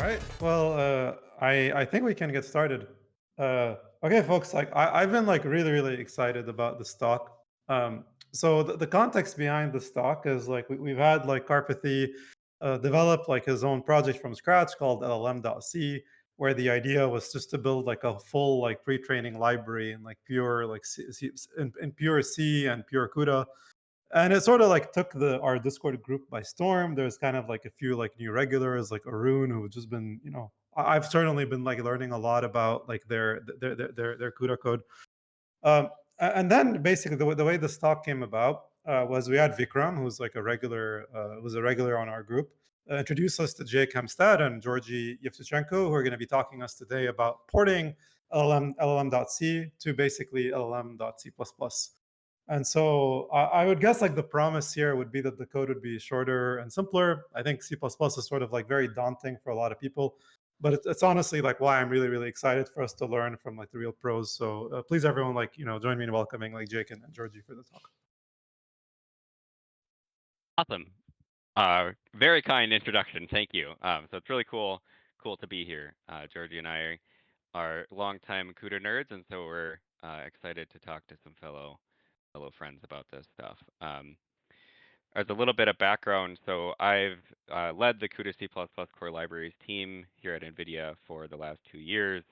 right. Well, I think we can get started. Okay, folks. I've been like really excited about this talk. So the context behind this talk is like we've had like Karpathy develop like his own project from scratch called llm.c, where the idea was just to build like a full like pre-training library in like pure like in pure C and pure CUDA. And it sort of like took our Discord group by storm. There's kind of like a few like new regulars, like Arun, who've just been, I've certainly been like learning a lot about like their CUDA code. And then basically the way this talk came about was we had Vikram, who's like a regular, was a regular on our group, introduce us to Jake Hemstad and Georgy Yevtuchenko, who are going to be talking us today about porting LLM.c to basically LLM.c++. And so I would guess like the promise here would be that the code would be shorter and simpler. I think C++ is sort of like very daunting for a lot of people, but it's honestly like why I'm really excited for us to learn from like the real pros. So please everyone like, join me in welcoming like Jake and Georgie for the talk. Awesome. Very kind introduction. Thank you. So it's really cool to be here. Georgie and I are longtime CUDA nerds, and so we're excited to talk to some fellow friends about this stuff. As a little bit of background, so I've led the CUDA C++ core libraries team here at NVIDIA for the last 2 years.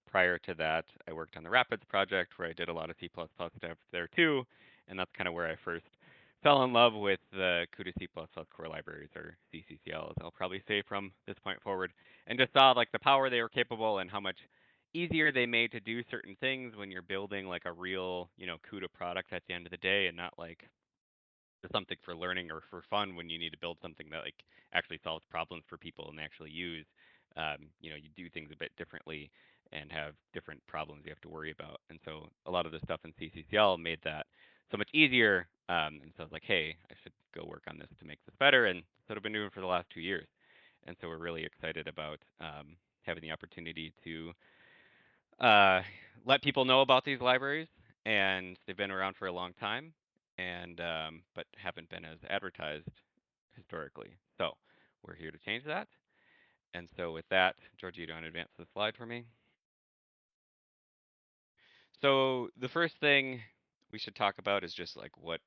Prior to that, I worked on the Rapids project where I did a lot of C++ stuff there too, and that's kind of where I first fell in love with the CUDA C++ core libraries, or CCCL, as I'll probably say from this point forward, and just saw like the power they were capable and how much easier they made to do certain things when you're building like a real, CUDA product at the end of the day, and not like something for learning or for fun when you need to build something that like actually solves problems for people and they actually use. You do things a bit differently and have different problems you have to worry about. And so a lot of the stuff in CCCL made that so much easier. And so I was like, hey, I should go work on this to make this better. And that's what I've been doing for the last 2 years. And so we're really excited about having the opportunity to uh, let people know about these libraries. And they've been around for a long time, and but haven't been as advertised historically. So we're here to change that. And so with that, Georgie, do you want to advance the slide for me? So the first thing we should talk about is just like what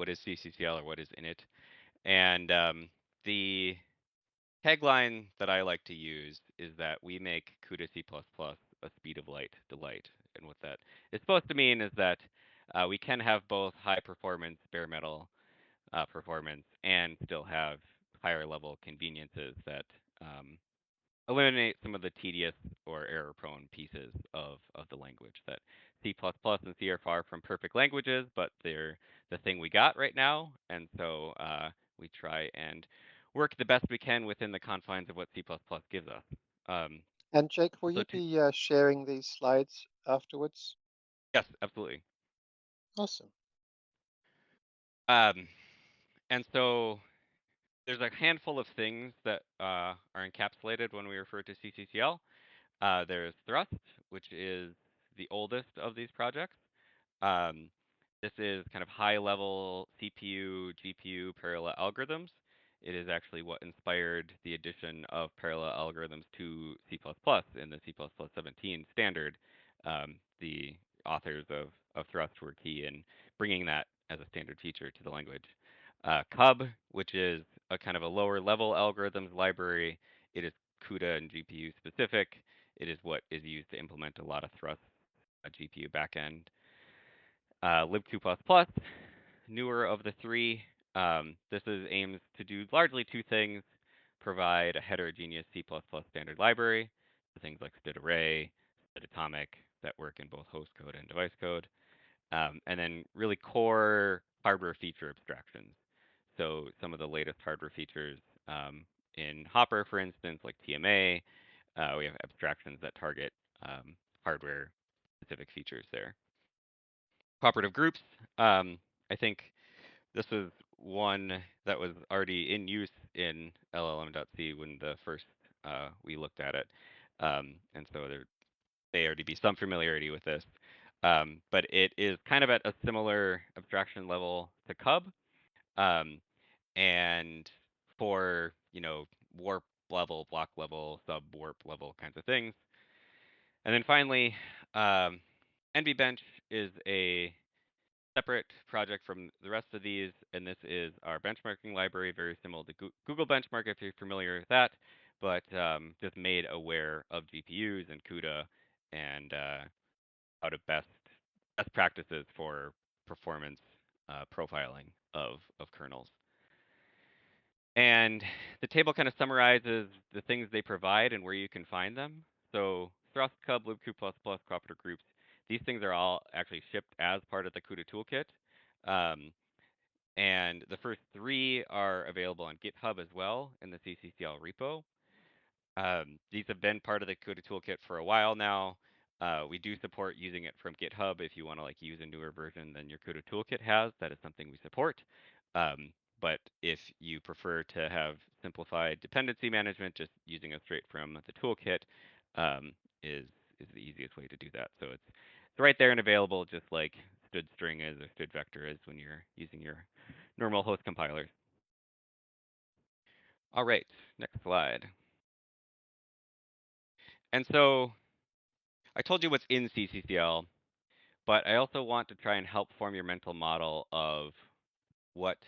is CCCL, or what is in it. And the tagline that I like to use is that we make CUDA C++ a speed of light delight. And what that is supposed to mean is that we can have both high performance bare metal performance and still have higher level conveniences that eliminate some of the tedious or error prone pieces of the language. That C++ and C are far from perfect languages, but they're the thing we got right now. And so we try and work the best we can within the confines of what C++ gives us. Um, And Jake, will so you to, be sharing these slides afterwards? yes, absolutely. Awesome. Um, and so there's a handful of things that are encapsulated when we refer to CCCL. There's Thrust, which is the oldest of these projects. Um, this is kind of high-level CPU, GPU parallel algorithms. It is actually what inspired the addition of parallel algorithms to C++ in the C++17 standard. The authors of Thrust were key in bringing that as a standard feature to the language. Cub, which is a kind of a lower-level algorithms library. It is CUDA and GPU specific. It is what is used to implement a lot of Thrust GPU backend. lib2++, newer of the three. This aims to do largely two things: provide a heterogeneous C++ standard library, so things like std_array, std_atomic, that work in both host code and device code, and then really core hardware feature abstractions. So some of the latest hardware features in Hopper, for instance, like TMA, we have abstractions that target hardware-specific features there. Cooperative groups, I think this is one that was already in use in llm.c when the first we looked at it. And so there may already be some familiarity with this. But it is kind of at a similar abstraction level to Cub. And for, warp level, block level, sub warp level kinds of things. And then finally, NVBench is a separate project from the rest of these, and this is our benchmarking library, very similar to Google Benchmark if you're familiar with that, but just made aware of GPUs and CUDA and how to best practices for performance profiling of kernels. And the table kind of summarizes the things they provide and where you can find them. So Thrust, Cub, libq++, cooperative groups, these things are all actually shipped as part of the CUDA toolkit. And the first three are available on GitHub as well in the CCCL repo. These have been part of the CUDA toolkit for a while now. We do support using it from GitHub if you want to like use a newer version than your CUDA toolkit has. That is something we support. But if you prefer to have simplified dependency management, just using it straight from the toolkit is the easiest way to do that. So it's right there and available, just like std string is or std vector is when you're using your normal host compilers. All right, next slide. And so I told you what's in CCCL, but I also want to try and help form your mental model of what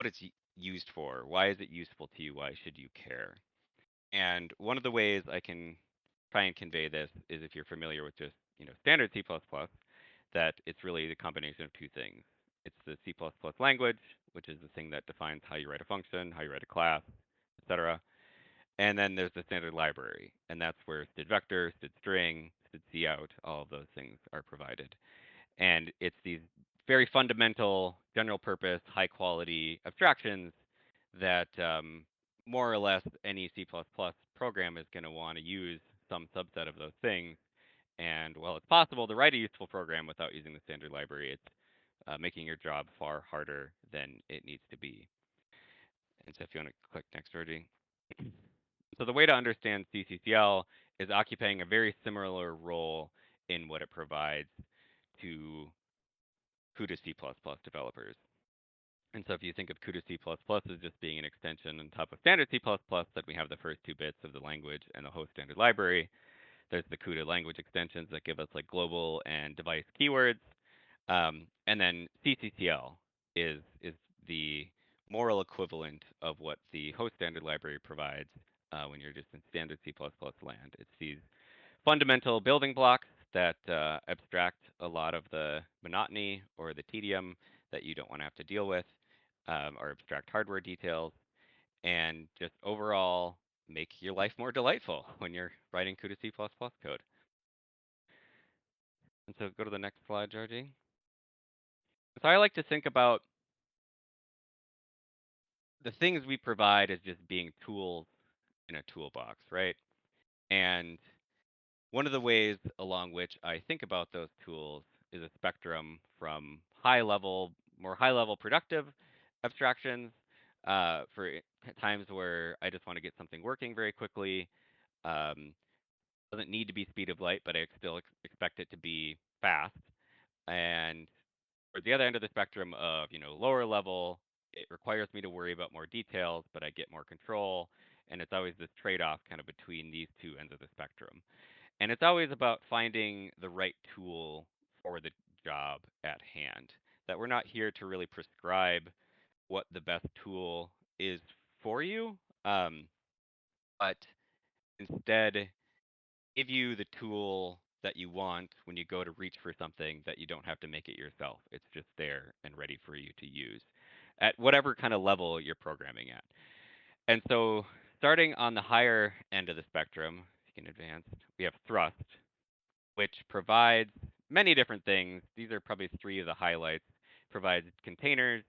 it's used for. Why is it useful to you? Why should you care? And one of the ways I can try and convey this is if you're familiar with just standard C++, that it's really the combination of two things. It's the C++ language, which is the thing that defines how you write a function, how you write a class, etc. And then there's the standard library, and that's where std vector, std string, std cout, all of those things are provided. And it's these very fundamental, general purpose, high quality abstractions that more or less any C++ program is going to want to use some subset of those things. And while it's possible to write a useful program without using the standard library, it's making your job far harder than it needs to be. And so if you want to click next, Georgie. So the way to understand CCCL is occupying a very similar role in what it provides to CUDA C++ developers. And so if you think of CUDA C++ as just being an extension on top of standard C++, then we have the first two bits of the language and the host standard library. There's the CUDA language extensions that give us like global and device keywords. And then CCCL is the moral equivalent of what the host standard library provides when you're just in standard C++ land. It's these fundamental building blocks that abstract a lot of the monotony or the tedium that you don't want to have to deal with, or abstract hardware details, and just overall make your life more delightful when you're writing CUDA C++ code. And so go to the next slide, Georgie. So I like to think about the things we provide as just being tools in a toolbox, right? And one of the ways along which I think about those tools is a spectrum from more high level productive abstractions for times where I just want to get something working very quickly. Doesn't need to be speed of light, but I still expect it to be fast. And for the other end of the spectrum of lower level, it requires me to worry about more details, but I get more control. And it's always this trade-off kind of between these two ends of the spectrum. And it's always about finding the right tool for the job at hand. That we're not here to really prescribe what the best tool is for you, but instead give you the tool that you want when you go to reach for something that you don't have to make it yourself. It's just there and ready for you to use at whatever kind of level you're programming at. And so starting on the higher end of the spectrum, if you can advance, we have Thrust, which provides many different things. These are probably three of the highlights. Provides containers,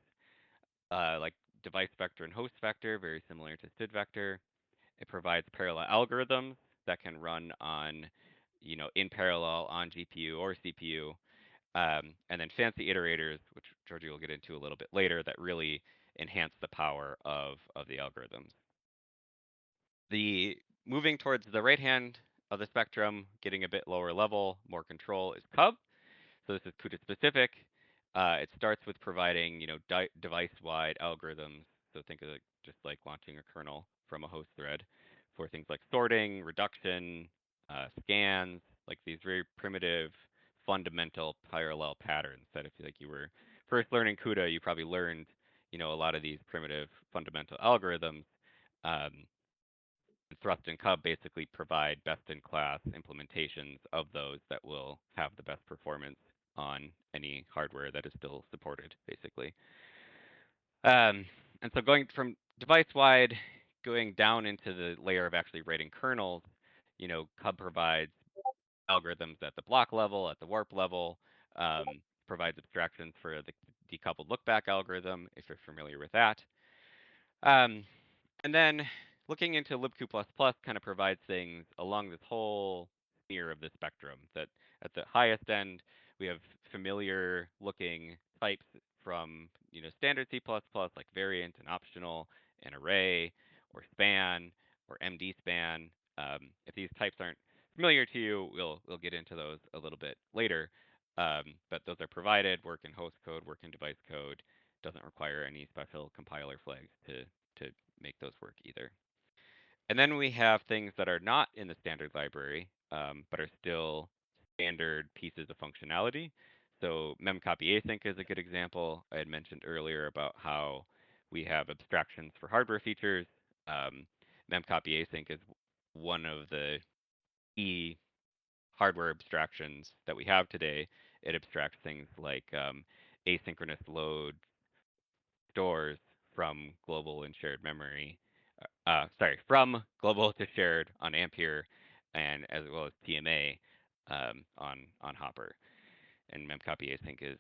like device vector and host vector, very similar to std vector. It provides parallel algorithms that can run on, in parallel on GPU or CPU. And then fancy iterators, which Georgie will get into a little bit later, that really enhance the power of the algorithms. The moving towards the right hand of the spectrum, getting a bit lower level, more control, is Cub. So this is CUDA specific. It starts with providing, device-wide algorithms. So think of it just like launching a kernel from a host thread for things like sorting, reduction, scans, like these very primitive, fundamental parallel patterns that if like you were first learning CUDA, you probably learned, a lot of these primitive fundamental algorithms. Um, Thrust and Cub basically provide best-in-class implementations of those that will have the best performance on any hardware that is still supported, basically. And so going from device-wide, going down into the layer of actually writing kernels, Cub provides algorithms at the block level, at the warp level, provides abstractions for the decoupled lookback algorithm, if you're familiar with that. Um, and then looking into libq++ kind of provides things along this whole smear of the spectrum. That at the highest end, we have familiar looking types from standard C++, like variant and optional and array or span or MD span. If these types aren't familiar to you, we'll get into those a little bit later. But those are provided, work in host code, work in device code. Doesn't require any special compiler flags to make those work either. And then we have things that are not in the standard library, but are still standard pieces of functionality. So memcopy async is a good example. I had mentioned earlier about how we have abstractions for hardware features. Memcopy async is one of the key hardware abstractions that we have today. It abstracts things like asynchronous load stores from global and shared memory. From global to shared on Ampere, and as well as TMA on Hopper. And memcopy async is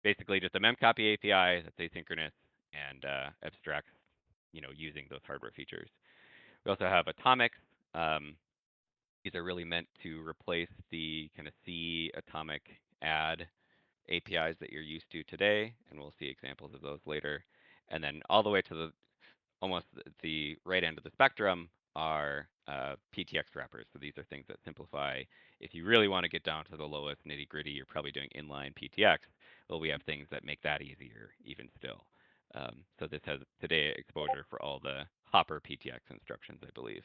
basically just a memcopy API that's asynchronous and abstracts, using those hardware features. We also have atomics. These are really meant to replace the kind of C atomic add APIs that you're used to today, and we'll see examples of those later. And then all the way to the almost the right end of the spectrum are PTX wrappers. So these are things that simplify. If you really want to get down to the lowest nitty gritty, you're probably doing inline PTX. Well, we have things that make that easier even still. So this has today exposure for all the Hopper PTX instructions, I believe.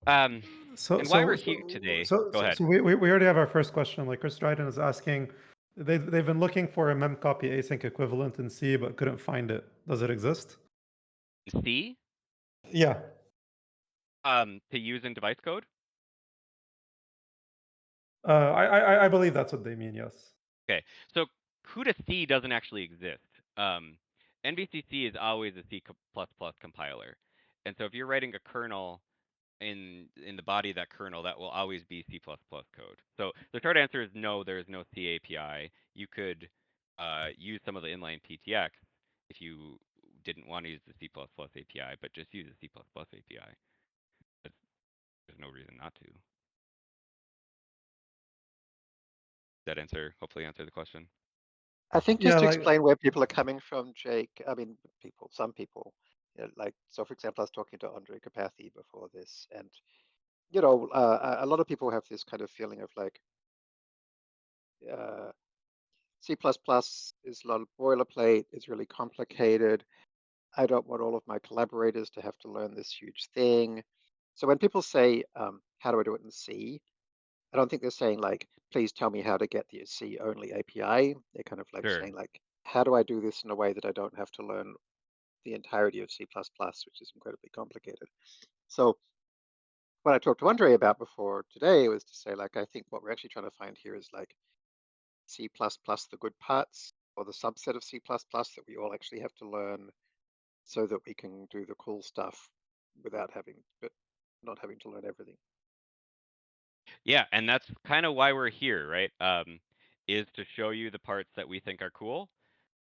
So And why so we're so here today, so go so, ahead. so we already have our first question. Like Chris Dryden is asking, they've been looking for a memcopy async equivalent in C, but couldn't find it. Does it exist? C, Yeah. to use in device code? I believe that's what they mean. Yes. Okay, so CUDA C doesn't actually exist. NVCC is always a C++ compiler, and so if you're writing a kernel in the body of that kernel, that will always be C++ code. So the short answer is no. There is no C API. You could use some of the inline PTX if you didn't want to use the C++ API, but just use the C++ API. There's no reason not to. That answer hopefully answer the question. I think Yeah. just to Like. explain where people are coming from, Jake, I mean, some people, so for example, I was talking to Andre Kapathy before this, and, a lot of people have this kind of feeling of like, C++ is a lot of boilerplate, it's really complicated. I don't want all of my collaborators to have to learn this huge thing. So when people say, how do I do it in C? I don't think they're saying like, please tell me how to get the C only API. They're kind of like Sure. saying like, how do I do this in a way that I don't have to learn the entirety of C++, which is incredibly complicated. So what I talked to Andre about before today was to say like, I think what we're actually trying to find here is like C++, the good parts, or the subset of C++ that we all actually have to learn so that we can do the cool stuff without not having to learn everything. Yeah, and that's kind of why we're here, right? Is to show you the parts that we think are cool,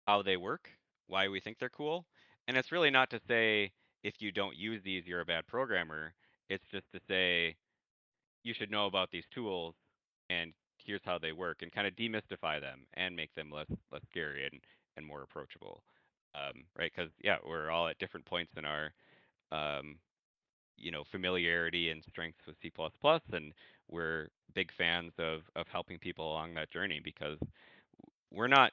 how they work, why we think they're cool. And it's really not to say if you don't use these, you're a bad programmer. It's just to say you should know about these tools and here's how they work and kind of demystify them and make them less scary and more approachable. Right? Because yeah, we're all at different points in our um, familiarity and strengths with C++, and we're big fans of helping people along that journey because we're not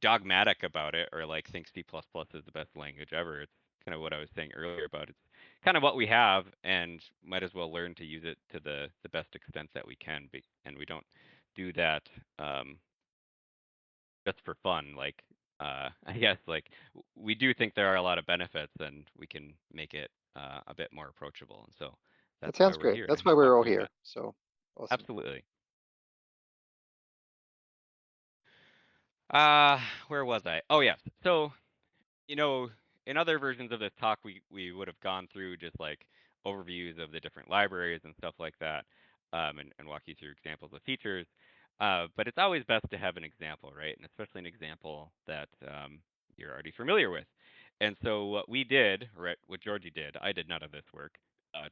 dogmatic about it or like think C++ is the best language ever. It's kind of what I was saying earlier about it's kind of what we have, and might as well learn to use it to the best extent that we can. And we don't do that just for fun. Like I guess like we do think there are a lot of benefits, and we can make it a bit more approachable. And so That that's why sounds we're great. here That's to why we're walk all through here. that. So awesome. Absolutely. Where was I? Oh yes. So you know, in other versions of this talk, we would have gone through just like overviews of the different libraries and stuff like that, and walk you through examples of features. But it's always best to have an example, right? And especially an example that you're already familiar with. And so what we did, right, what Georgie did, I did none of this work.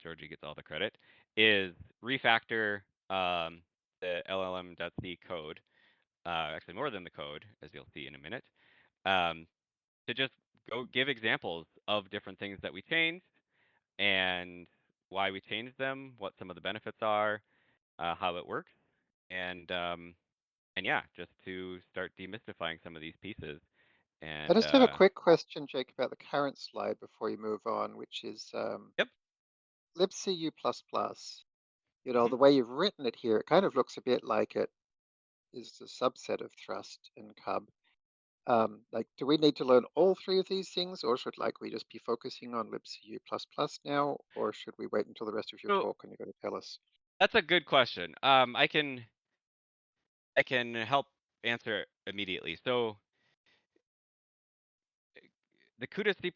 Georgie gets all the credit. Is refactor the llm.c code, actually more than the code, as you'll see in a minute. Um, to just go give examples of different things that we changed and why we changed them, what some of the benefits are, how it works, and yeah, just to start demystifying some of these pieces. I And just have a quick question, Jake, about the current slide before you move on, which is yep. libcu++. You know, Mhm. the way you've written it here, it kind of looks a bit like it is a subset of thrust and cub. Like, do we need to learn all three of these things, or should like we just be focusing on libcu++ now, or should we wait until the rest of your So talk and you're going to tell us? that's a good question. I can help answer it immediately. So the CUDA C++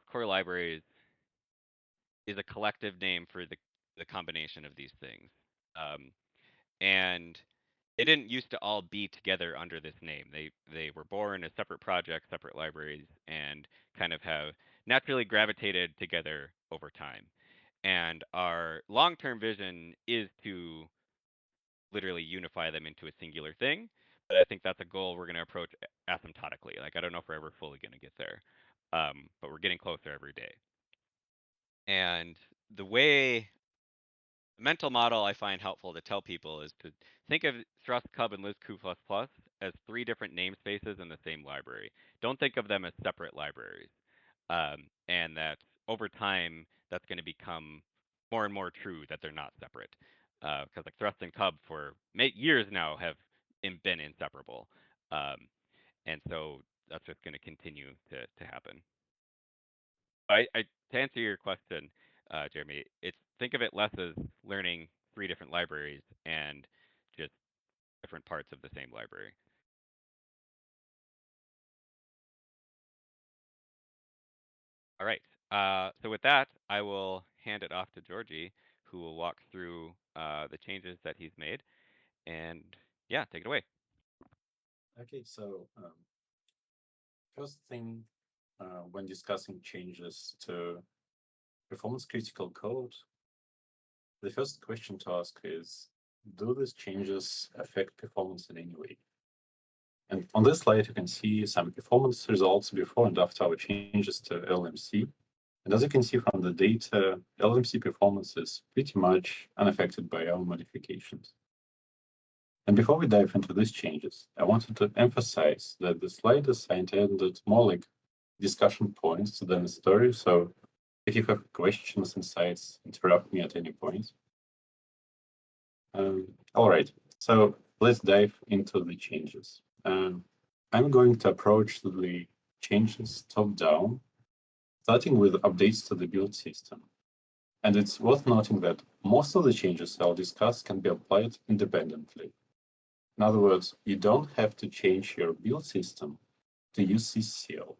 core libraries is a collective name for the combination of these things. And they didn't used to all be together under this name. They were born as separate projects, separate libraries, and kind of have naturally gravitated together over time. And our long-term vision is to literally unify them into a singular thing. But I think that's a goal we're going to approach asymptotically. Like I don't know if we're ever fully going to get there, but we're getting closer every day. And the way the mental model I find helpful to tell people is to think of Thrust, Cub, and libcu++ as three different namespaces in the same library. Don't think of them as separate libraries. And that over time, that's going to become more and more true that they're not separate. Because like Thrust and Cub for years now have been inseparable. And so that's just going to continue to happen. To answer your question, Jeremy, it's think of it less as learning three different libraries and just different parts of the same library. All right. So with that, I will hand it off to Georgie, who will walk through the changes that he's made. And yeah, take it away. Okay, so first thing when discussing changes to performance critical code, the first question to ask is, do these changes affect performance in any way? And on this slide, you can see some performance results before and after our changes to LMC. And as you can see from the data, LMC performance is pretty much unaffected by our modifications. And before we dive into these changes, I wanted to emphasize that the slides are intended more like discussion points than a story. So if you have questions, insights, interrupt me at any point. All right, so let's dive into the changes. I'm going to approach the changes top-down, starting with updates to the build system. And it's worth noting that most of the changes I'll discuss can be applied independently. In other words, you don't have to change your build system to use CCCL.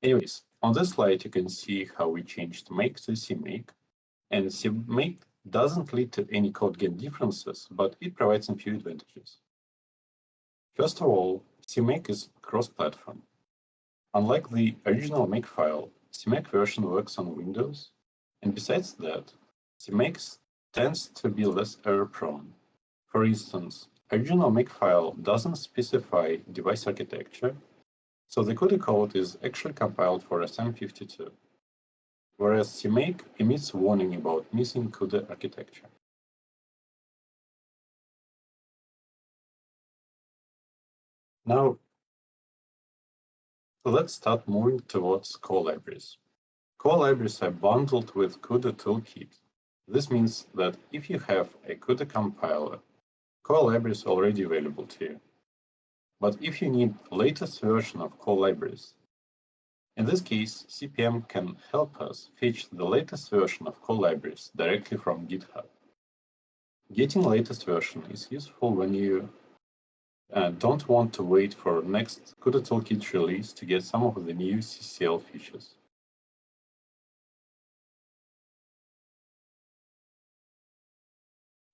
Anyways, on this slide, you can see how we changed make to CMake. And CMake doesn't lead to any code gen differences, but it provides some few advantages. First of all, CMake is cross-platform. Unlike the original make file, CMake version works on Windows. And besides that, CMake tends to be less error-prone. For instance, original makefile doesn't specify device architecture, so the CUDA code is actually compiled for SM52, whereas CMake emits warning about missing CUDA architecture. Now, So let's start moving towards core libraries. Core libraries are bundled with CUDA toolkit. This means that if you have a CUDA compiler, core libraries are already available to you. But if you need the latest version of core libraries, in this case, CPM can help us fetch the latest version of core libraries directly from GitHub. Getting latest version is useful when you don't want to wait for next CUDA toolkit release to get some of the new CCCL features.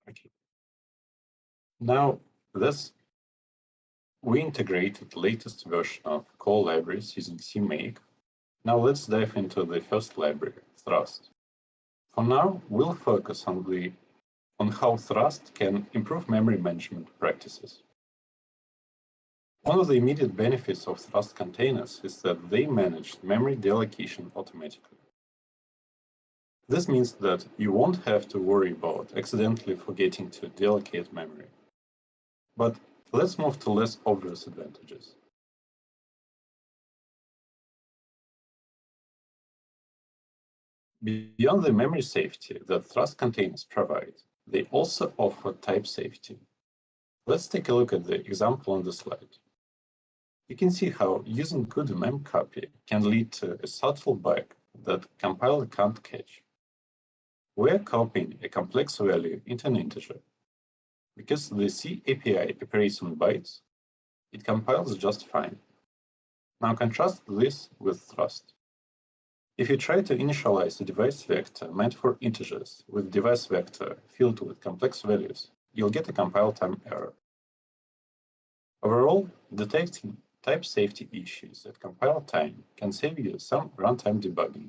Okay. Now, we integrated the latest version of core libraries using CMake. Now let's dive into the first library, Thrust. For now, we'll focus on how Thrust can improve memory management practices. One of the immediate benefits of Thrust containers is that they manage memory deallocation automatically. This means that you won't have to worry about accidentally forgetting to deallocate memory. But let's move to less obvious advantages. Beyond the memory safety that Thrust containers provide, they also offer type safety. Let's take a look at the example on the slide. You can see how using CUDA memcopy can lead to a subtle bug that compiler can't catch. We're copying a complex value into an integer. Because the C API operates on bytes, it compiles just fine. Now contrast this with Thrust. If you try to initialize a device vector meant for integers with device vector filled with complex values, you'll get a compile time error. Overall, detecting type safety issues at compile time can save you some runtime debugging.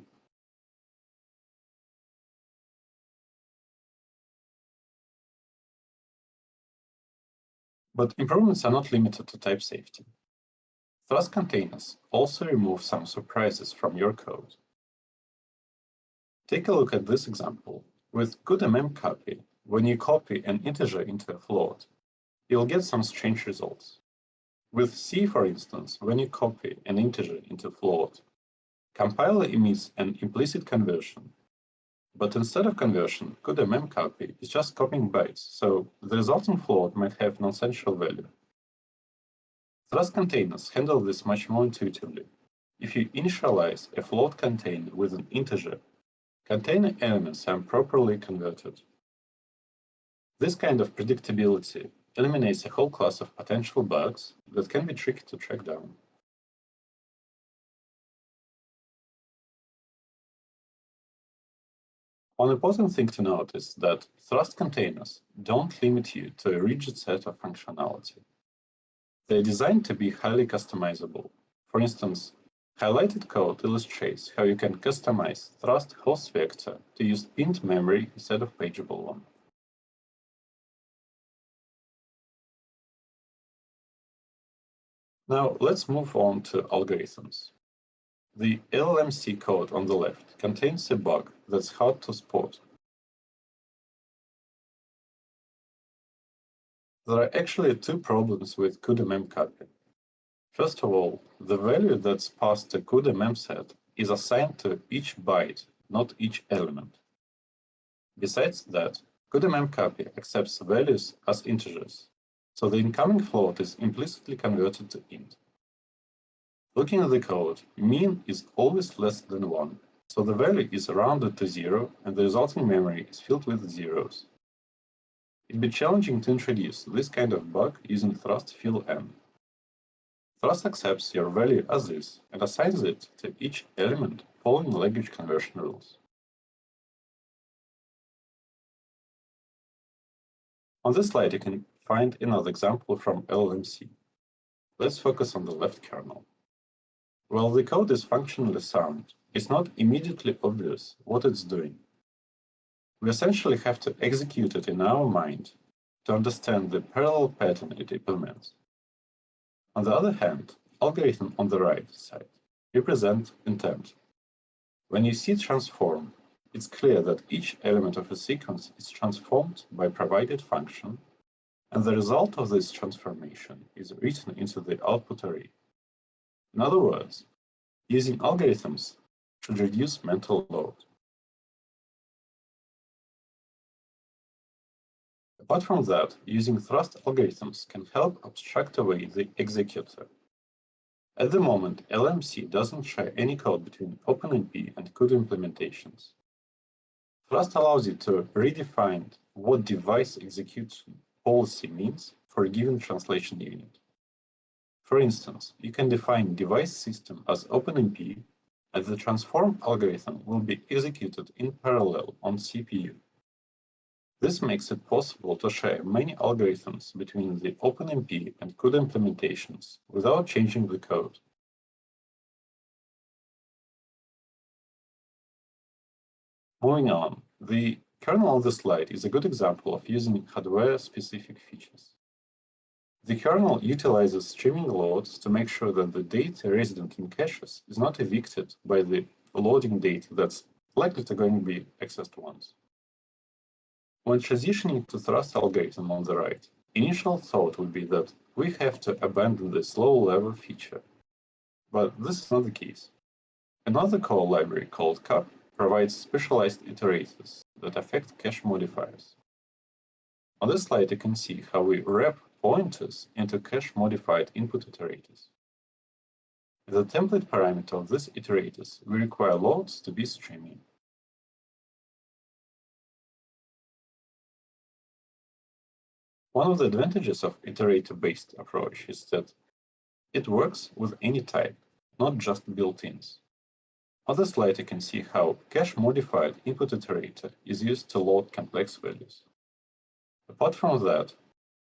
But improvements are not limited to type safety. Thrust containers also remove some surprises from your code. Take a look at this example. With CUDA memcopy, when you copy an integer into a float, you'll get some strange results. With C, for instance, when you copy an integer into a float, compiler emits an implicit conversion. But instead of conversion, CUDA memcopy is just copying bytes, so the resulting float might have nonsensical value. Thrust containers handle this much more intuitively. If you initialize a float container with an integer, container elements are properly converted. This kind of predictability eliminates a whole class of potential bugs that can be tricky to track down. One important thing to note is that Thrust containers don't limit you to a rigid set of functionality. They're designed to be highly customizable. For instance, highlighted code illustrates how you can customize Thrust host vector to use pinned memory instead of pageable one. Now let's move on to algorithms. The llm.c code on the left contains a bug that's hard to spot. There are actually two problems with CUDA memcopy. First of all, the value that's passed to CUDA memset is assigned to each byte, not each element. Besides that, CUDA memcopy accepts values as integers, so the incoming float is implicitly converted to int. Looking at the code, mean is always less than 1, so the value is rounded to 0 and the resulting memory is filled with zeros. It'd be challenging to introduce this kind of bug using Thrust fill n. Thrust accepts your value as is and assigns it to each element following language conversion rules. On this slide, you can find another example from llm.c. Let's focus on the left kernel. While the code is functionally sound, it's not immediately obvious what it's doing. We essentially have to execute it in our mind to understand the parallel pattern it implements. On the other hand, algorithm on the right side represent intent. When you see transform, it's clear that each element of a sequence is transformed by provided function, and the result of this transformation is written into the output array. In other words, using algorithms should reduce mental load. Apart from that, using thrust algorithms can help abstract away the executor. At the moment, LMC doesn't share any code between OpenMP and CUDA implementations. Thrust allows you to redefine what device execution policy means for a given translation unit. For instance, you can define device system as OpenMP, and the transform algorithm will be executed in parallel on CPU. This makes it possible to share many algorithms between the OpenMP and CUDA implementations without changing the code. Moving on, the kernel on the slide is a good example of using hardware-specific features. The kernel utilizes streaming loads to make sure that the data resident in caches is not evicted by the loading data that's likely to going to be accessed once. When transitioning to thrust algorithm on the right, initial thought would be that we have to abandon this low-level feature, but this is not the case. Another core library called CUP provides specialized iterators that affect cache modifiers. On this slide, you can see how we wrap pointers into cache-modified input iterators. The template parameter of these iterators will require loads to be streaming. One of the advantages of iterator-based approach is that it works with any type, not just built-ins. On the slide, you can see how cache-modified input iterator is used to load complex values. Apart from that,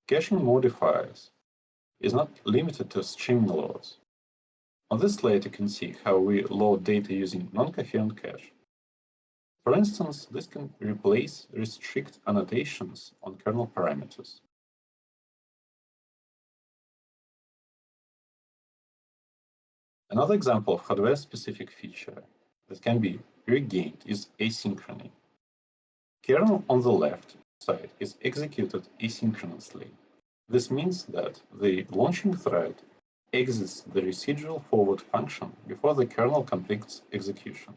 caching modifiers is not limited to streaming loads. On this slide, you can see how we load data using non-coherent cache. For instance, this can replace restrict annotations on kernel parameters. Another example of hardware-specific feature that can be regained is asynchrony. Kernel on the left side is executed asynchronously. This means that the launching thread exits the residual forward function before the kernel completes execution.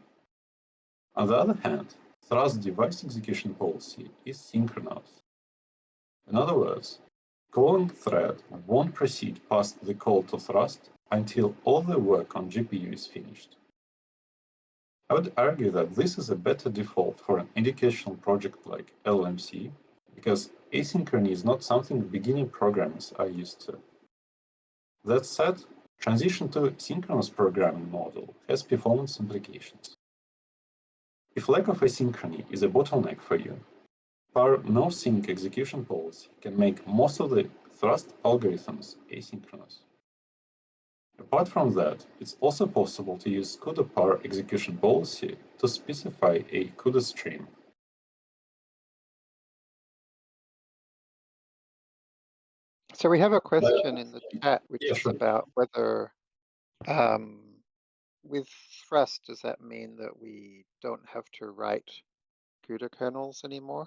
On the other hand, thrust device execution policy is synchronous. In other words, calling thread won't proceed past the call to thrust until all the work on GPU is finished. I would argue that this is a better default for an educational project like LMC, because asynchrony is not something beginning programmers are used to. That said, transition to a synchronous programming model has performance implications. If lack of asynchrony is a bottleneck for you, our no-sync execution policy can make most of the thrust algorithms asynchronous. Apart from that, it's also possible to use CUDA par execution policy to specify a CUDA stream. So we have a question in the chat, which yeah, is sure. about whether with thrust, does that mean that we don't have to write CUDA kernels anymore?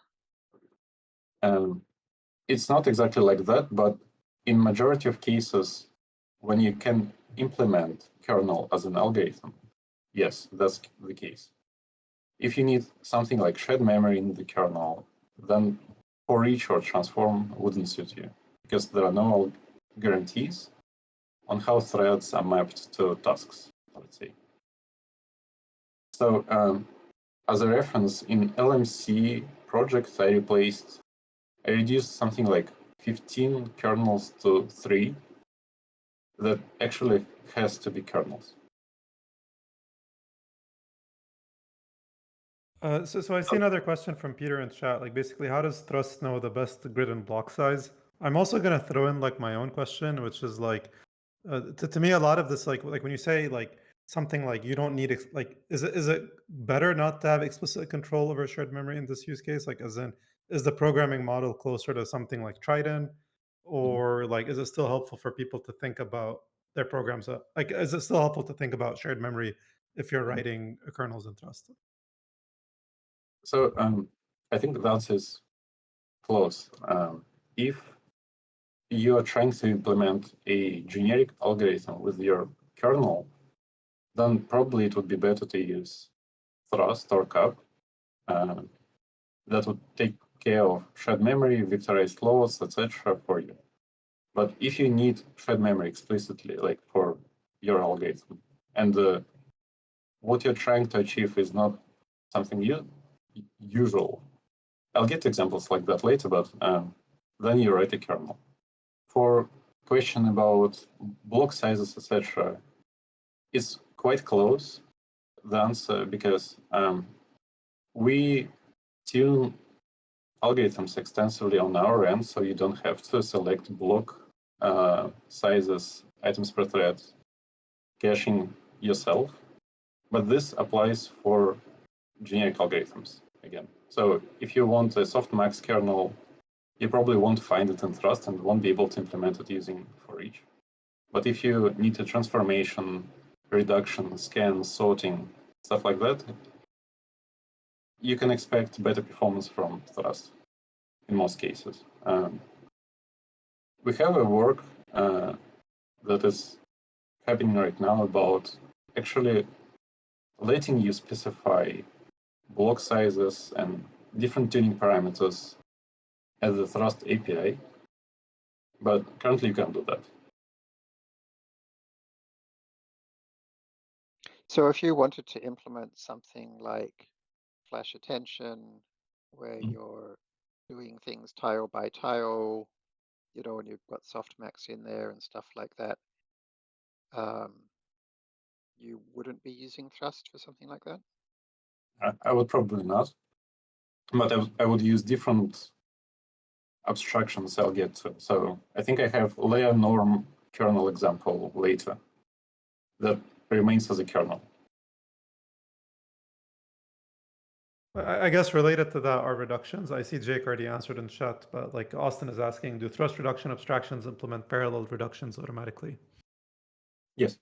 It's not exactly like that, but in majority of cases, when you can implement kernel as an algorithm, yes, that's the case. If you need something like shared memory in the kernel, then for each or transform wouldn't suit you, because there are no guarantees on how threads are mapped to tasks, let's say. So as a reference, in LMC project, I reduced something like 15 kernels to 3 that actually has to be kernels. So I see another question from Peter in chat. Like, basically, how does Thrust know the best grid and block size? I'm also going to throw in like my own question, which is like, to me, a lot of this, like when you say like something like you don't need like, is it better not to have explicit control over shared memory in this use case? Like, as in, is the programming model closer to something like Triton, or like, is it still helpful for people to think about their programs? Like, is it still helpful to think about shared memory if you're writing kernels in Thrust? So I think the answer is close. If you are trying to implement a generic algorithm with your kernel, then probably it would be better to use thrust or cup. That would take care of shared memory, vectorized loads, etc. for you. But if you need shared memory explicitly, like for your algorithm, and what you're trying to achieve is not something usual, I'll get examples like that later, but then you write a kernel. For question about block sizes, etc., it's quite close, the answer, because we tune algorithms extensively on our end, so you don't have to select block sizes, items per thread, caching yourself. But this applies for generic algorithms again. So if you want a softmax kernel, you probably won't find it in Thrust and won't be able to implement it using for each. But if you need a transformation, reduction, scan, sorting, stuff like that, you can expect better performance from Thrust in most cases. We have a work that is happening right now about actually letting you specify block sizes and different tuning parameters as the Thrust API, but currently you can't do that. So if you wanted to implement something like flash attention, where you're doing things tile by tile, you know, and you've got softmax in there and stuff like that, you wouldn't be using Thrust for something like that? I would probably not, but I would use different abstractions I'll get to. So I think I have layer norm kernel example later that remains as a kernel. I guess related to that are reductions. I see Jake already answered in chat, but like Austin is asking, do thrust reduction abstractions implement parallel reductions automatically? Yes.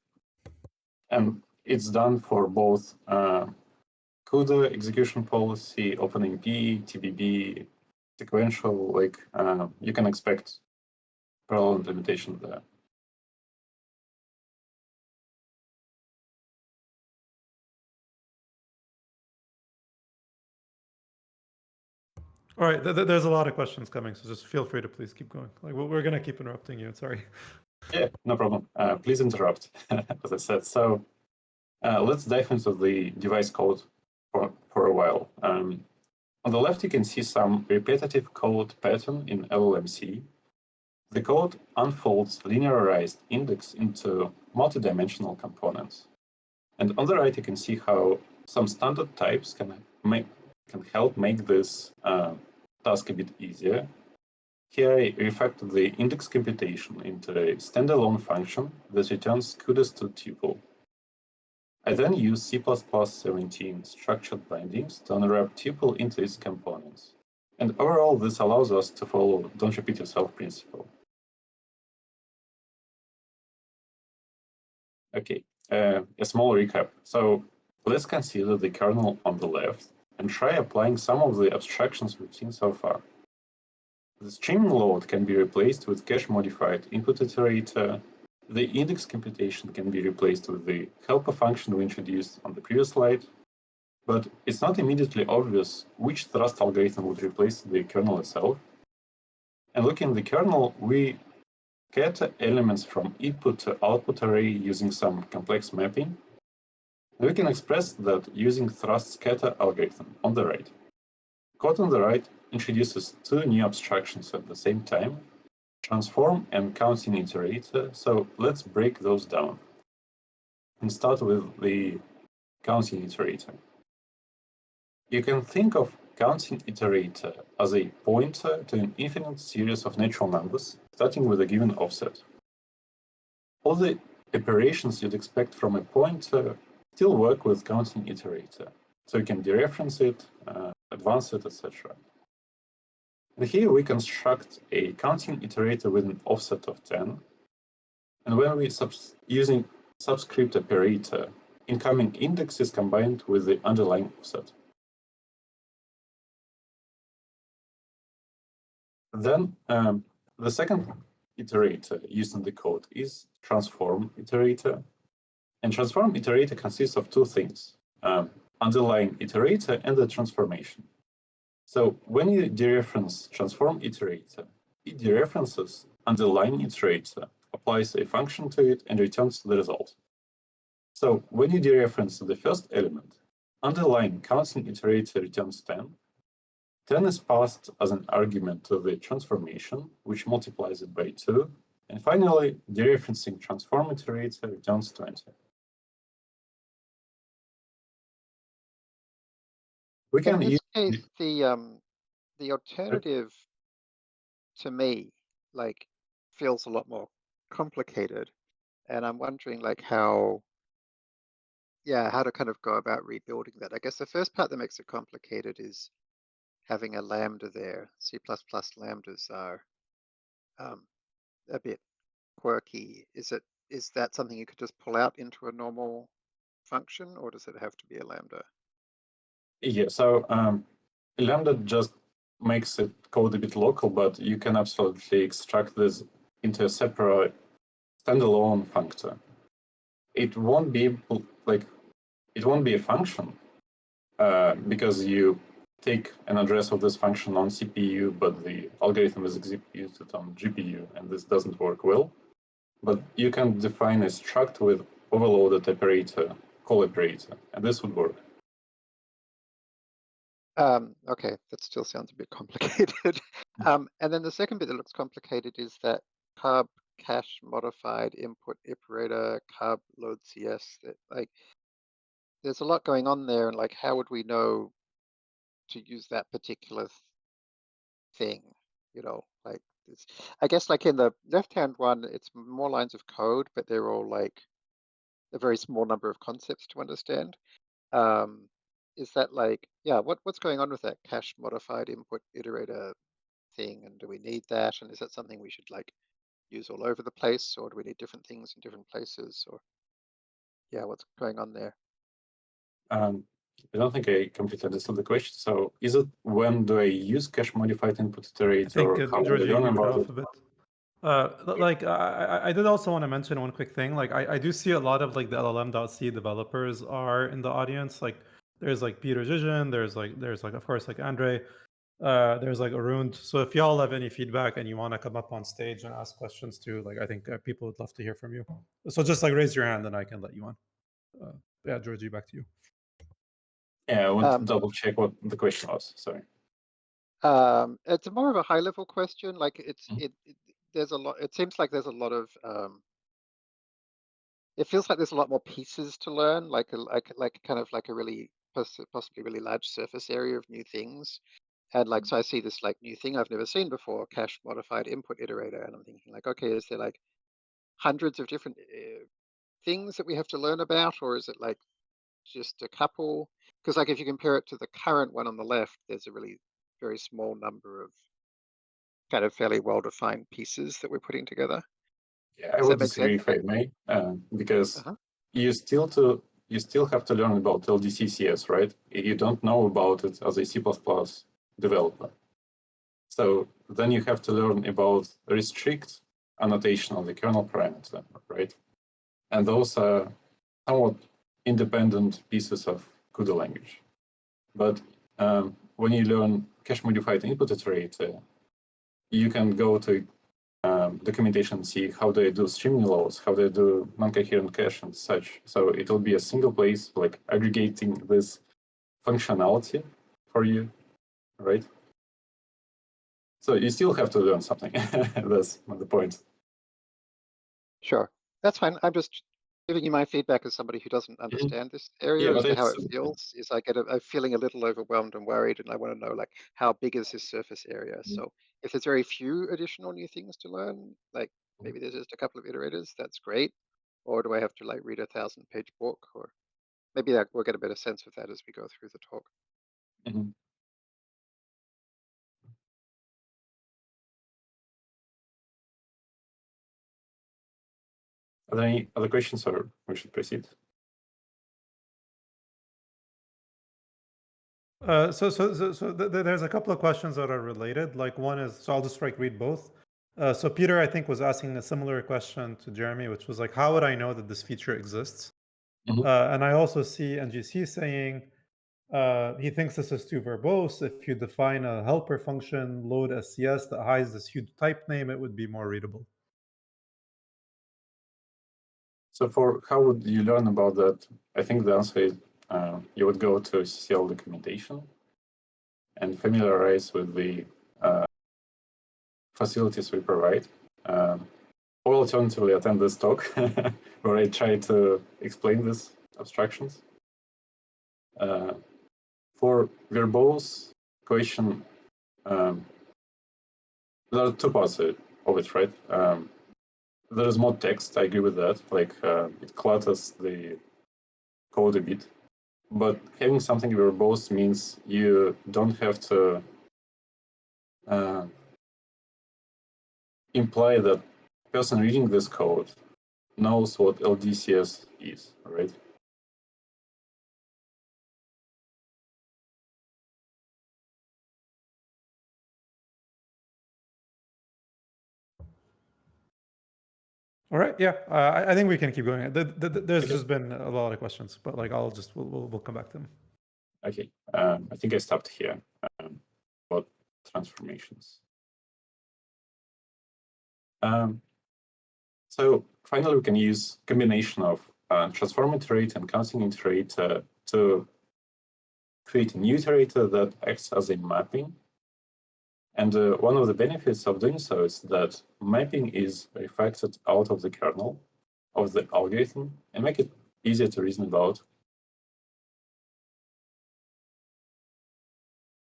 And it's done for both CUDA execution policy, OpenMP, TBB, sequential, like you can expect parallel implementation there. All right, there's a lot of questions coming, so just feel free to please keep going. Like we're gonna keep interrupting you. Sorry. Yeah, no problem. Please interrupt, as I said. So let's dive into the device code for a while. On the left, you can see some repetitive code pattern in llm.c. The code unfolds linearized index into multidimensional components. And on the right, you can see how some standard types can help make this task a bit easier. Here I refactor the index computation into a standalone function that returns CUDA to tuple. I then use C++17 structured bindings to unwrap tuple into its components. And overall, this allows us to follow don't repeat yourself principle. Okay, a small recap. So let's consider the kernel on the left and try applying some of the abstractions we've seen so far. The streaming load can be replaced with cache-modified input iterator. The index computation can be replaced with the helper function we introduced on the previous slide. But it's not immediately obvious which thrust algorithm would replace the kernel itself. And looking at the kernel, we scatter elements from input to output array using some complex mapping. We can express that using thrust scatter algorithm on the right. Code on the right introduces two new abstractions at the same time, transform and counting iterator. So let's break those down and start with the counting iterator. You can think of counting iterator as a pointer to an infinite series of natural numbers, starting with a given offset. All the operations you'd expect from a pointer still work with counting iterator. So you can dereference it, advance it, etc. And here we construct a counting iterator with an offset of 10. And when we using subscript operator, incoming index is combined with the underlying offset. Then the second iterator used in the code is transform iterator. And transform iterator consists of two things, underlying iterator and the transformation. So when you dereference transform iterator, it dereferences underlying iterator, applies a function to it, and returns the result. So when you dereference the first element, underlying counting iterator returns 10. 10 is passed as an argument to the transformation, which multiplies it by 2. And finally, dereferencing transform iterator returns 20. We can In use this case, the alternative to me like feels a lot more complicated, and I'm wondering like how to kind of go about rebuilding that. I guess the first part that makes it complicated is having a lambda there. C++ lambdas are a bit quirky. Is that something you could just pull out into a normal function, or does it have to be a lambda? Yeah, so lambda just makes it code a bit local, but you can absolutely extract this into a separate standalone functor. It won't be a function because you take an address of this function on CPU, but the algorithm is executed on GPU, and this doesn't work well. But you can define a struct with overloaded operator, call operator, and this would work. Okay, that still sounds a bit complicated. And then the second bit that looks complicated is that cub cache modified input iterator cub load CS. That like there's a lot going on there, and like how would we know to use that particular thing? You know, like it's, I guess like in the left-hand one, it's more lines of code, but they're all like a very small number of concepts to understand. Is that like, yeah, what's going on with that cache modified input iterator thing, and do we need that, and is that something we should like use all over the place, or do we need different things in different places, or yeah, what's going on there? I don't think I completely understood the question. So is it when do I use cache modified input iterator, I think, or how do I George, you learn cut about off it? a bit. Like I did also want to mention one quick thing. Like I do see a lot of like the llm.c developers are in the audience. Like there's like Peter Zizhin, there's like of course like Andre, there's like Arund. So if y'all have any feedback and you want to come up on stage and ask questions too, like I think people would love to hear from you. So just like raise your hand and I can let you on. Yeah, Georgie, back to you. Yeah, I want to double check what the question was. Sorry. It's more of a high level question. Like there's a lot. It seems like there's a lot of. It feels like there's a lot more pieces to learn. Like kind of like a really possibly really large surface area of new things. And like so, I see this like new thing I've never seen before, cache modified input iterator, and I'm thinking like, okay, is there like hundreds of different things that we have to learn about, or is it like just a couple? Because like if you compare it to the current one on the left, there's a really very small number of kind of fairly well-defined pieces that we're putting together. Yeah, I Does would that make disagree sense? if I may, because Uh-huh. you still have to learn about LDCCS, right? You don't know about it as a C++ developer. So then you have to learn about restrict annotation of the kernel parameter, right? And those are somewhat independent pieces of CUDA language. But when you learn cache modified input iterator, you can go to documentation and see how they do streaming laws, how they do non-coherent cache and such. So it will be a single place, like aggregating this functionality for you, right? So you still have to learn something. That's the point. Sure, that's fine. I'm just giving you my feedback as somebody who doesn't understand this area Yeah, as but to how it's it feels. Is I get a feeling a little overwhelmed and worried, and I want to know like how big is this surface area. So if there's very few additional new things to learn, like maybe there's just a couple of iterators, that's great. Or do I have to like read a 1,000-page book? Or maybe we'll get a better sense of that as we go through the talk. Mhm. Are there any other questions, or we should proceed? So there's a couple of questions that are related. Like one is, so I'll just like read both. So Peter, I think, was asking a similar question to Jeremy, which was like, how would I know that this feature exists? And I also see NGC saying he thinks this is too verbose. If you define a helper function, load SCS, that hides this huge type name, it would be more readable. So for how would you learn about that? I think the answer is you would go to CCL documentation and familiarize with the facilities we provide. Or alternatively, attend this talk where I try to explain these abstractions. For verbose question, there are two parts of it, right? There is more text, I agree with that. Like it clutters the code a bit. But having something verbose means you don't have to imply that the person reading this code knows what LDCS is, right? All right, yeah, I think we can keep going. There's just been a lot of questions, but like we'll come back to them. Okay, I think I stopped here about transformations. So finally, we can use combination of transform iterator and counting iterator to create a new iterator that acts as a mapping. And one of the benefits of doing so is that mapping is refactored out of the kernel of the algorithm and make it easier to reason about.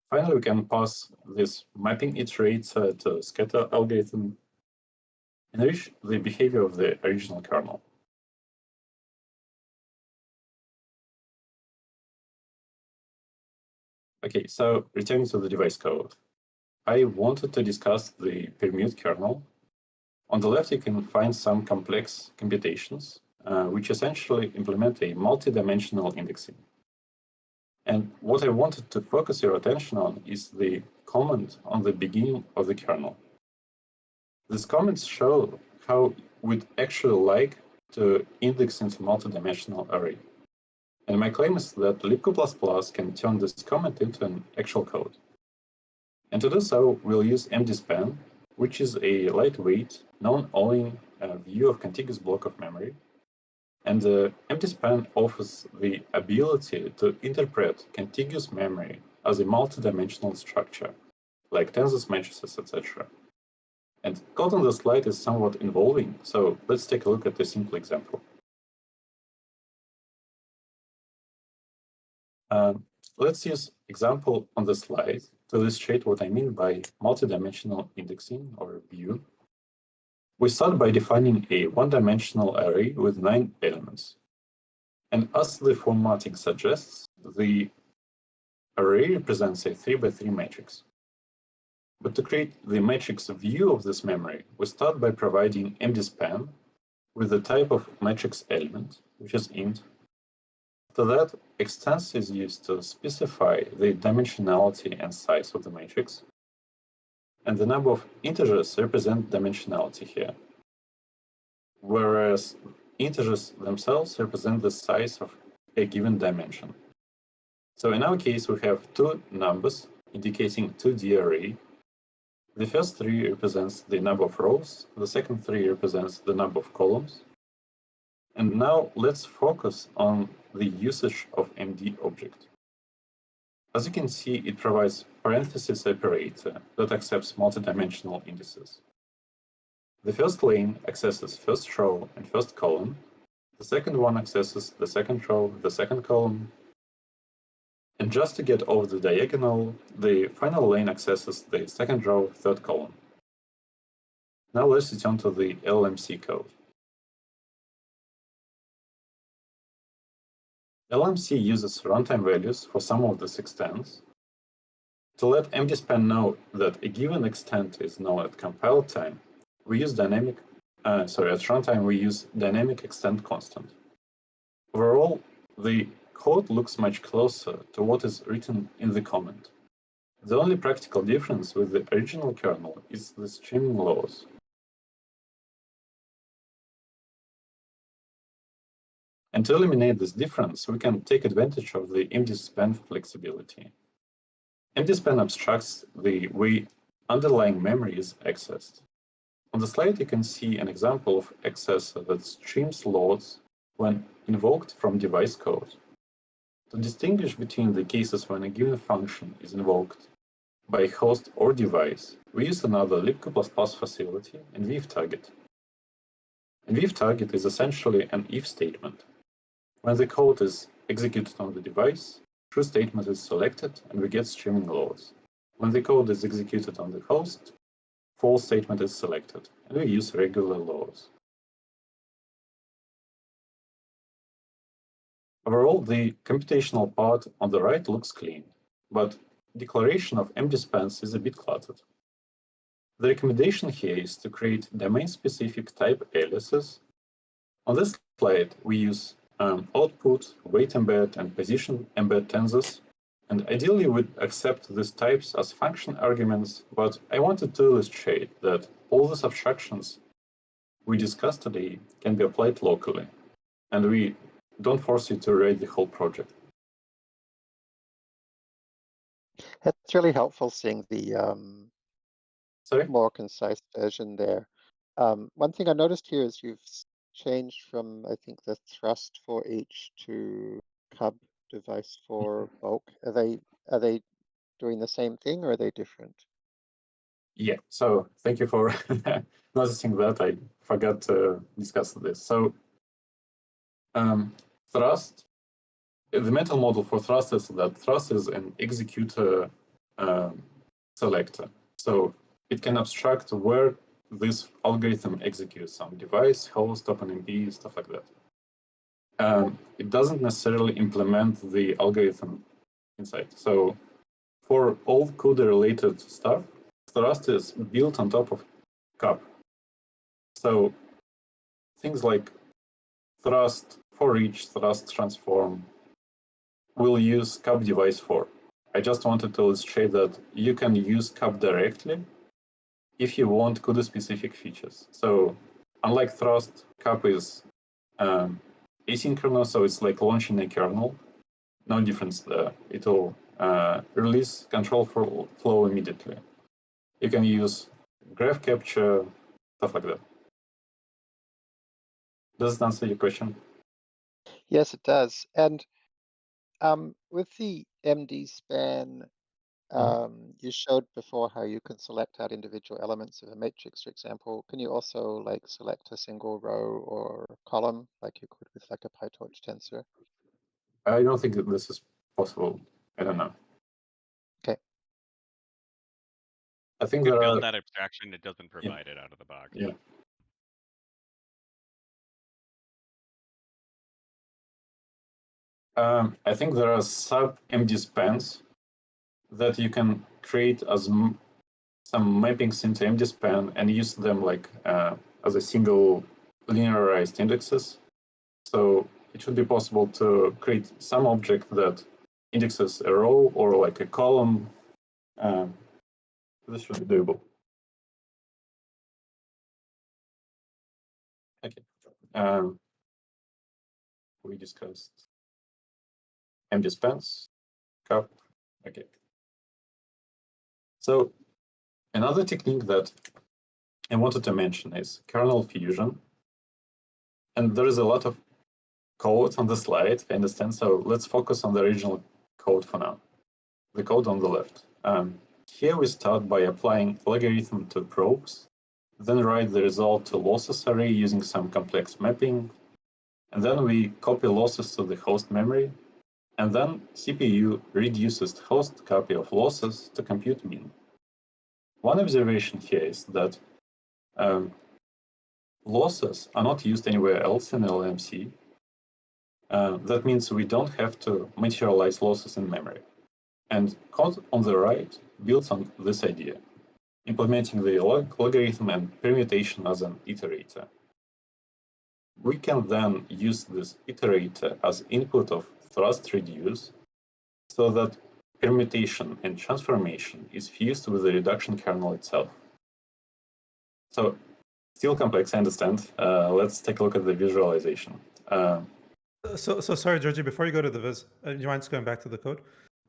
Finally, we can pass this mapping iterator to scatter algorithm and enrich the behavior of the original kernel. Okay, so returning to the device code. I wanted to discuss the permute kernel. On the left, you can find some complex computations, which essentially implement a multi-dimensional indexing. And what I wanted to focus your attention on is the comment on the beginning of the kernel. These comments show how we'd actually like to index into multi-dimensional array. And my claim is that libc++ can turn this comment into an actual code. And to do so, we'll use mdspan, which is a lightweight, non-owning view of contiguous block of memory. And mdspan offers the ability to interpret contiguous memory as a multi-dimensional structure, like tensors, matrices, etc. And code on the slide is somewhat involving, so let's take a look at a simple example. Let's use example on the slide to illustrate what I mean by multidimensional indexing or view. We start by defining a one-dimensional array with 9 elements. And as the formatting suggests, the array represents a 3 by 3 matrix. But to create the matrix view of this memory, we start by providing mdspan with the type of matrix element, which is int. After that, extends is used to specify the dimensionality and size of the matrix, and the number of integers represent dimensionality here, whereas integers themselves represent the size of a given dimension. So in our case, we have two numbers indicating 2D array. The first 3 represents the number of rows, the second 3 represents the number of columns. And now let's focus on the usage of MD object. As you can see, it provides parenthesis operator that accepts multidimensional indices. The first lane accesses first row and first column. The second one accesses the second row, the second column. And just to get over the diagonal, the final lane accesses the second row, third column. Now let's return to the LMC code. LMC uses runtime values for some of these extents. To let mdspan know that a given extent is known at compile time, we use at runtime we use dynamic extent constant. Overall, the code looks much closer to what is written in the comment. The only practical difference with the original kernel is the streaming laws. And to eliminate this difference, we can take advantage of the MD-span flexibility. MD-span abstracts the way underlying memory is accessed. On the slide, you can see an example of accessor that streams loads when invoked from device code. To distinguish between the cases when a given function is invoked by host or device, we use another libc++ facility, NVtarget. NVtarget is essentially an if statement. When the code is executed on the device, true statement is selected and we get streaming loads. When the code is executed on the host, false statement is selected and we use regular loads. Overall, the computational part on the right looks clean, but declaration of MD-spans is a bit cluttered. The recommendation here is to create domain-specific type aliases. On this slide, we use output, weight embed, and position embed tensors. And ideally, we'd accept these types as function arguments, but I wanted to illustrate that all these abstractions we discussed today can be applied locally, and we don't force you to rewrite the whole project. That's really helpful seeing the more concise version there. One thing I noticed here is you've changed from, I think, the thrust for each to cub device for bulk. Are they doing the same thing or are they different? Yeah, so thank you for noticing that. I forgot to discuss this. So thrust, the mental model for thrust is that thrust is an executor selector. So it can abstract where this algorithm executes on device, host, OpenMP, stuff like that. It doesn't necessarily implement the algorithm inside. So for all CUDA-related stuff, thrust is built on top of cub. So things like thrust for each, thrust transform, we'll use cub device for. I just wanted to illustrate that you can use cub directly if you want CUDA-specific features. So unlike thrust, cub is asynchronous, so it's like launching a kernel. No difference there. It will release control flow immediately. You can use graph capture, stuff like that. Does it answer your question? Yes, it does. And with the MD-span, you showed before how you can select out individual elements of a matrix, for example. Can you also like select a single row or column like you could with like a PyTorch tensor? I don't think that this is possible. I don't know. Okay. I think We there built are... that abstraction. It doesn't provide it out of the box. Yeah. I think there are sub-MD-spans that you can create as some mappings into MD-span and use them like as a single linearized indexes. So it should be possible to create some object that indexes a row or like a column. This should be doable. Okay. We discussed MD-spans, cup. Okay. So another technique that I wanted to mention is kernel fusion. And there is a lot of code on the slide, I understand. So let's focus on the original code for now. The code on the left. Here we start by applying logarithm to probes, then write the result to losses array using some complex mapping, and then we copy losses to the host memory, and then CPU reduces the host copy of losses to compute mean. One observation here is that losses are not used anywhere else in LLMC. That means we don't have to materialize losses in memory. And code on the right builds on this idea, implementing the logarithm and permutation as an iterator. We can then use this iterator as input of thrust reduce so that permutation and transformation is fused with the reduction kernel itself. So still complex, I understand. Let's take a look at the visualization. So sorry, Georgie. Before you go to the viz, do you mind just going back to the code?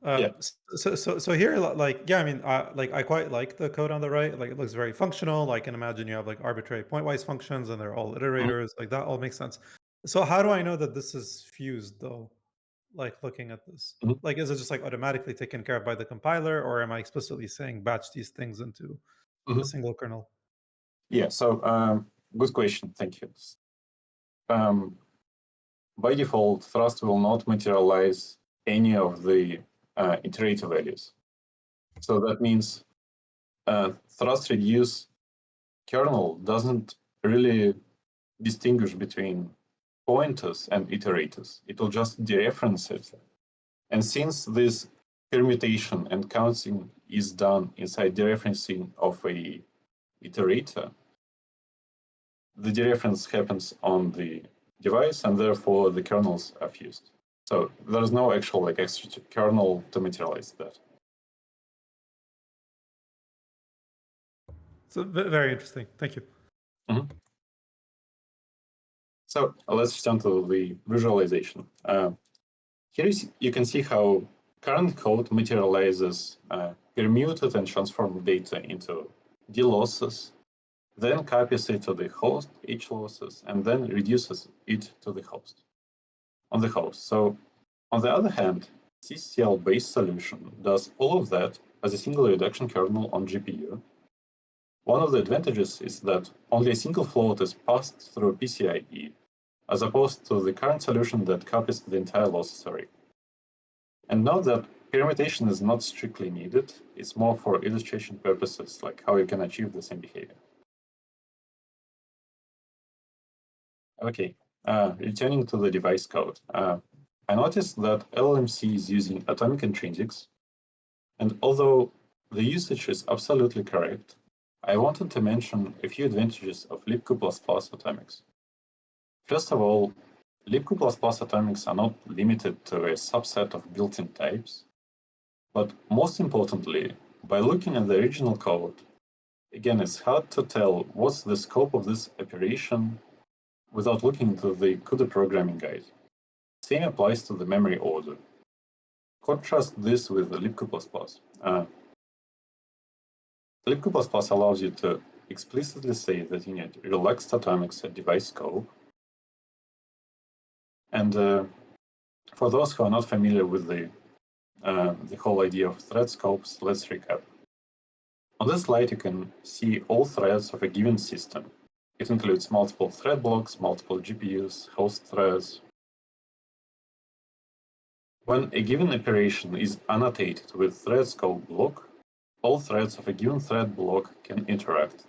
Yeah. So here, like, yeah, I mean, like, I quite like the code on the right. Like, it looks very functional. Like, I can imagine you have like arbitrary pointwise functions, and they're all iterators. Like, that all makes sense. So how do I know that this is fused though? Like, looking at this, Mhm. like, is it just like automatically taken care of by the compiler, or am I explicitly saying batch these things into a Mhm. single kernel? Yeah. So good question. Thank you. By default, thrust will not materialize any of the iterator values. So that means thrust reduce kernel doesn't really distinguish between pointers and iterators. It will just dereference it. And since this permutation and counting is done inside dereferencing of a iterator, the dereference happens on the device, and therefore the kernels are fused. So there's no actual like extra kernel to materialize that. So very interesting. Thank you. Mm-hmm. So let's turn to the visualization. Here you can see how current code materializes permuted and transformed data into D losses, then copies it to the host H losses, and then reduces it to the host on the host. So on the other hand, CCCL-based solution does all of that as a single reduction kernel on GPU. One of the advantages is that only a single float is passed through PCIe, as opposed to the current solution that copies the entire losses array. And note that permutation is not strictly needed. It's more for illustration purposes, like how you can achieve the same behavior. Okay, returning to the device code. I noticed that LLMC is using atomic intrinsics, and although the usage is absolutely correct, I wanted to mention a few advantages of libq++ atomics. First of all, libq++ atomics are not limited to a subset of built-in types, but most importantly, by looking at the original code, again, it's hard to tell what's the scope of this operation without looking into the CUDA programming guide. Same applies to the memory order. Contrast this with the libq++. libq++ allows you to explicitly say that you need relaxed atomics at device scope. And for those who are not familiar with the whole idea of thread scopes, let's recap. On this slide, you can see all threads of a given system. It includes multiple thread blocks, multiple GPUs, host threads. When a given operation is annotated with thread scope block, all threads of a given thread block can interact.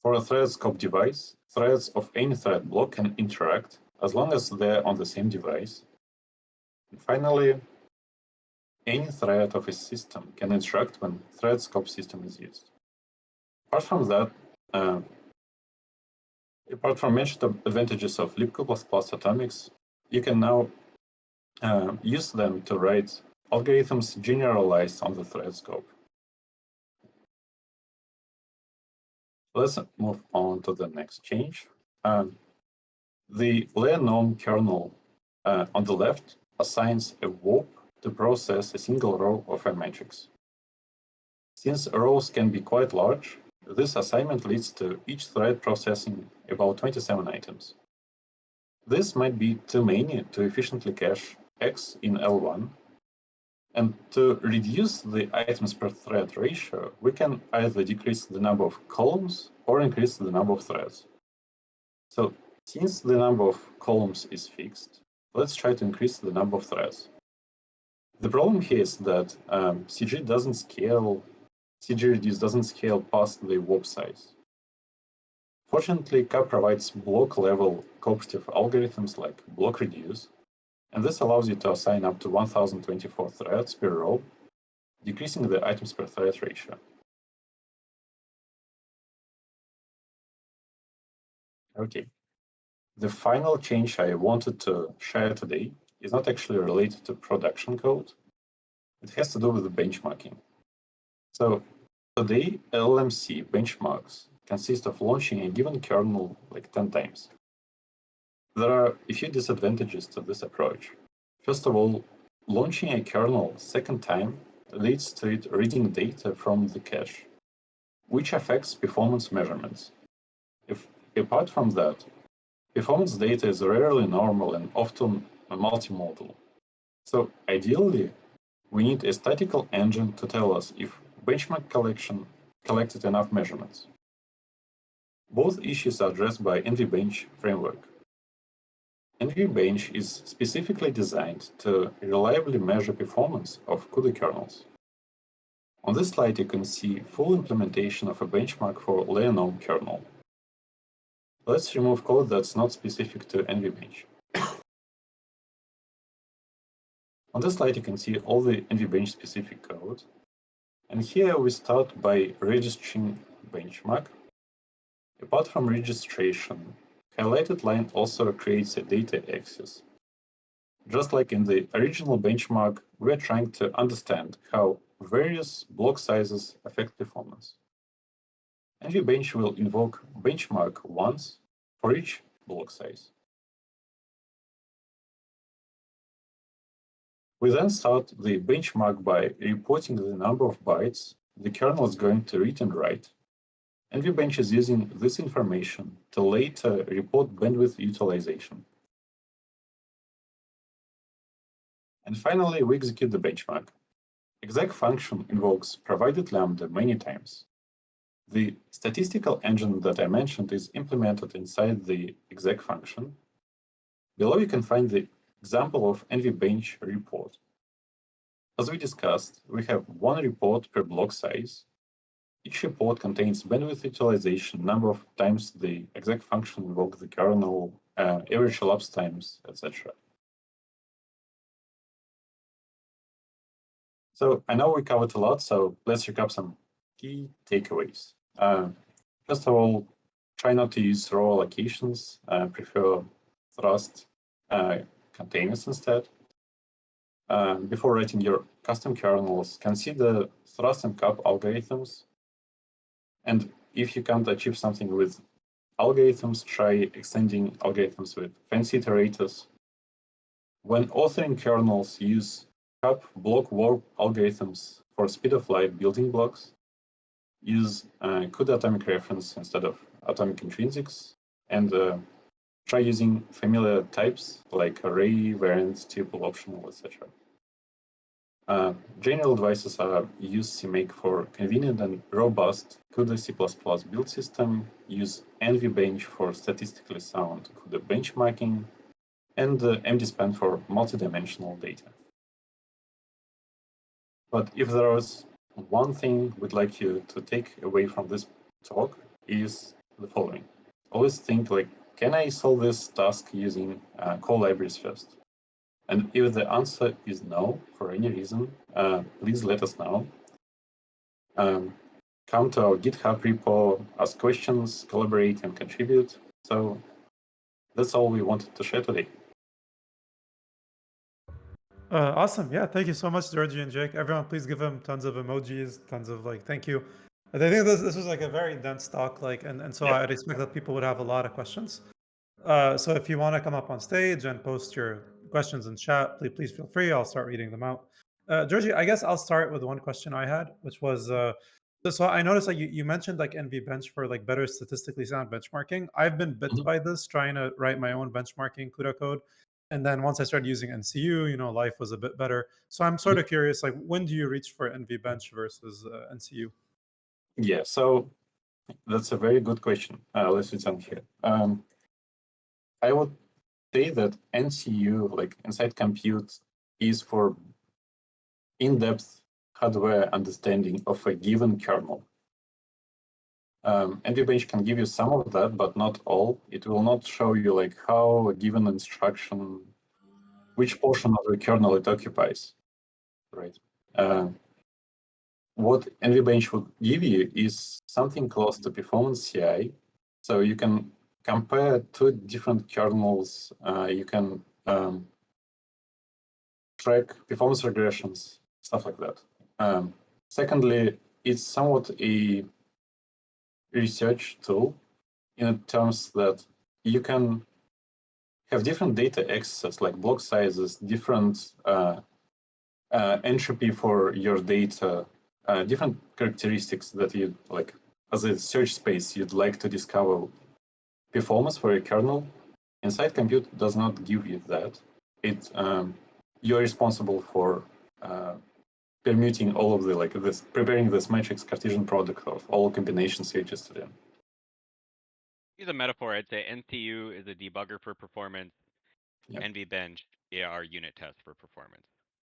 For a thread scope device, threads of any thread block can interact as long as they're on the same device. And finally, any thread of a system can interact when thread scope system is used. Apart from that, apart from mentioned advantages of libq++ atomics, you can now use them to write algorithms generalized on the thread scope. Let's move on to the next change. The layer norm kernel on the left assigns a warp to process a single row of a matrix. Since rows can be quite large, this assignment leads to each thread processing about 27 items. This might be too many to efficiently cache X in L1, and to reduce the items per thread ratio, we can either decrease the number of columns or increase the number of threads. So since the number of columns is fixed, let's try to increase the number of threads. The problem here is that CGReduce doesn't scale past the warp size. Fortunately, CAP provides block-level cooperative algorithms like block reduce, and this allows you to assign up to 1024 threads per row, decreasing the items per thread ratio. Okay. The final change I wanted to share today is not actually related to production code. It has to do with the benchmarking. So today, LLMC benchmarks consist of launching a given kernel like 10 times. There are a few disadvantages to this approach. First of all, launching a kernel second time leads to it reading data from the cache, which affects performance measurements. Apart from that, performance data is rarely normal and often multimodal. So ideally, we need a statistical engine to tell us if benchmark collection collected enough measurements. Both issues are addressed by NVBench framework. NVBench is specifically designed to reliably measure performance of CUDA kernels. On this slide, you can see full implementation of a benchmark for llm kernel. Let's remove code that's not specific to NVBench. On this slide, you can see all the NVBench specific code. And here we start by registering benchmark. Apart from registration, highlighted line also creates a data axis. Just like in the original benchmark, we're trying to understand how various block sizes affect performance. NVBench will invoke benchmark once for each block size. We then start the benchmark by reporting the number of bytes the kernel is going to read and write. NVBench is using this information to later report bandwidth utilization. And finally, we execute the benchmark. Exec function invokes provided lambda many times. The statistical engine that I mentioned is implemented inside the exec function. Below you can find the example of NVBench report. As we discussed, we have one report per block size. Each report contains bandwidth utilization, number of times the exec function invoked the kernel, average elapsed times, etc. So I know we covered a lot, so let's recap some key takeaways. First of all, try not to use raw allocations, prefer thrust containers instead. Before writing your custom kernels, consider thrust and cup algorithms. And if you can't achieve something with algorithms, try extending algorithms with fancy iterators. When authoring kernels, use cup block warp algorithms for speed of light building blocks. Use CUDA atomic reference instead of atomic intrinsics, and try using familiar types like array, variant, tuple, optional, etc. General advices are use CMake for convenient and robust CUDA C++ build system, use NVBench for statistically sound CUDA benchmarking, and MDSpan for multidimensional data. But if there was one thing we'd like you to take away from this talk is the following. Always think like, can I solve this task using core libraries first? And if the answer is no, for any reason, please let us know. Come to our GitHub repo, ask questions, collaborate, and contribute. So that's all we wanted to share today. Awesome. Yeah, thank you so much, Georgie and Jake. Everyone, please give them tons of emojis, tons of like, thank you. And I think this was like a very dense talk, like, and so I'd expect that people would have a lot of questions. So if you want to come up on stage and post your questions in chat, please feel free. I'll start reading them out. Georgie, I guess I'll start with one question I had, which was, so I noticed like you mentioned like NVBench for like better statistically sound benchmarking. I've been bit by this trying to write my own benchmarking CUDA code. And then once I started using NCU, life was a bit better. So I'm sort of curious, like when do you reach for NVBench versus NCU? Yeah, so that's a very good question. Let's return here. I would say that NCU, like inside compute, is for in-depth hardware understanding of a given kernel. NVBench can give you some of that, but not all. It will not show you like how a given instruction, which portion of the kernel it occupies, right? What NVBench would give you is something close to performance CI. So you can compare two different kernels. You can track performance regressions, stuff like that. Secondly, it's somewhat a research tool in terms that you can have different data access, like block sizes, different entropy for your data, different characteristics that you like as a search space you'd like to discover performance for a kernel. Inside compute does not give you that. It you're responsible for permuting all of the preparing this matrix Cartesian product of all combinations you just did. Use a metaphor, I'd say NCU is a debugger for performance. Yep. NVBench are unit tests for performance.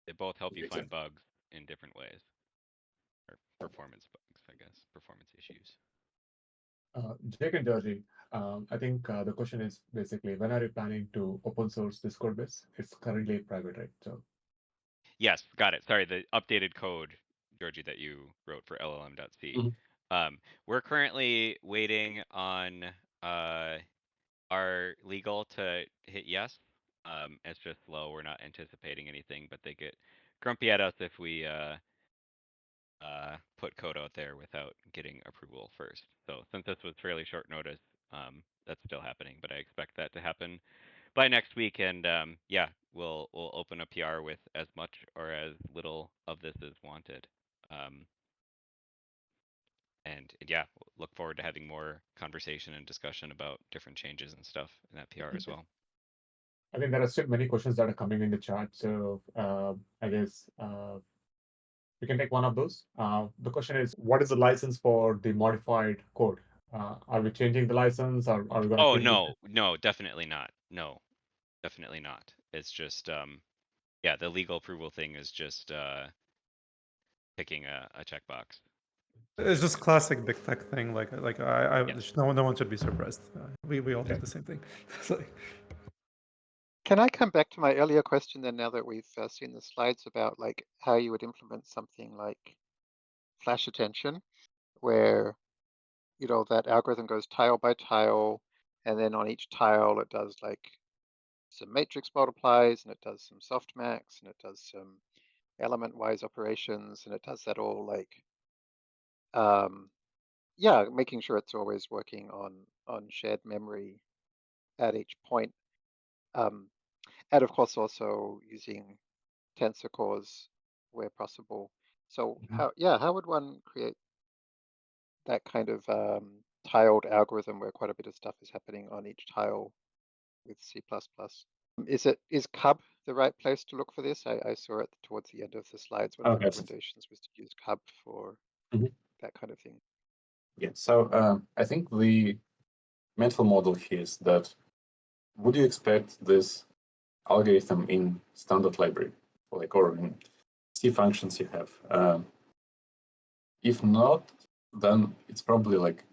They both help you find bugs in different ways, or performance bugs, I guess, performance issues. Jake and Georgie, I think the question is basically, when are you planning to open source this code base? It's currently private, right? So yes, got it. Sorry, the updated code, Georgie, that you wrote for llm.c. We're currently waiting on our legal to hit yes. It's just slow. We're not anticipating anything, but they get grumpy at us if we put code out there without getting approval first. So since this was fairly short notice, that's still happening, but I expect that to happen by next week. And yeah, we'll open a PR with as much or as little of this as wanted. And yeah, look forward to having more conversation and discussion about different changes and stuff in that PR as well. I think there are still many questions that are coming in the chat. So I guess we can take one of those. The question is, what is the license for the modified code? Are we changing the license, or are we going to? Oh, no, definitely not. No, definitely not. It's just, yeah, the legal approval thing is just picking a checkbox. It's just classic big tech thing. Yes. No one should be surprised. We all do the same thing. Can I come back to my earlier question then, now that we've seen the slides about like how you would implement something like flash attention, where, you know, that algorithm goes tile by tile, and then on each tile it does like some matrix multiplies, and it does some softmax, and it does some element-wise operations, and it does that all like, yeah, making sure it's always working on shared memory at each point. And of course also using tensor cores where possible. So how would one create that kind of tiled algorithm where quite a bit of stuff is happening on each tile with C++? Is cub the right place to look for this? I saw it towards the end of the slides. One of the recommendations was to use cub for that kind of thing. Yeah, so I think the mental model here is that, would you expect this algorithm in standard library, or in C functions you have? If not, then it's probably like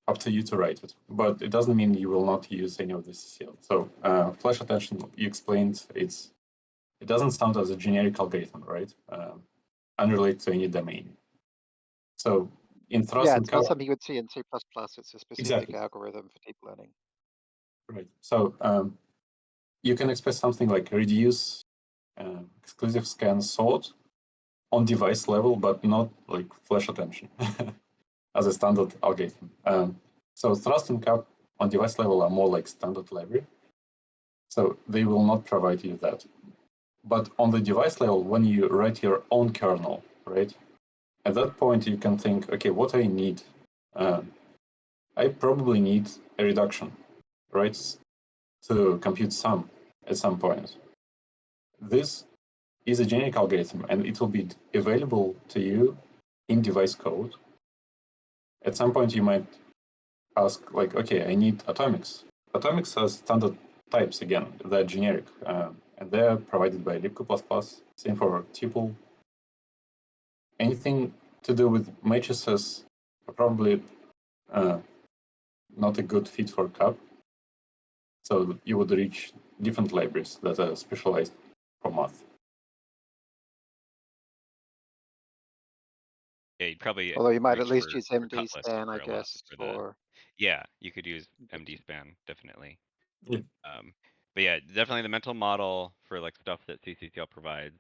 up to you to write it, but it doesn't mean you will not use any of the CCL. So flash attention, you explained, it doesn't sound as a generic algorithm, right? Unrelated to any domain. So in thrust and it's not cover, something you would see in C++. It's a specific algorithm for deep learning. Right. So you can expect something like reduce exclusive scan sort on device level, but not like flash attention as a standard algorithm. So thrust and cap on device level are more like standard library. So they will not provide you that. But on the device level, when you write your own kernel, right? At that point, you can think, okay, what I need? I probably need a reduction, right? To compute sum at some point. This is a generic algorithm, and it will be available to you in device code. At some point, you might ask, like, okay, I need atomics. Atomics has standard types, again, they're generic, and they're provided by libc++. Same for tuple. Anything to do with matrices are probably not a good fit for CAP. So you would reach different libraries that are specialized for math. Yeah, you'd probably. Although you might reach at least for use Cutlass MD-span, I for a lot guess, for. Yeah, you could use MD-span, definitely. Yeah. But yeah, definitely the mental model for like stuff that CCCL provides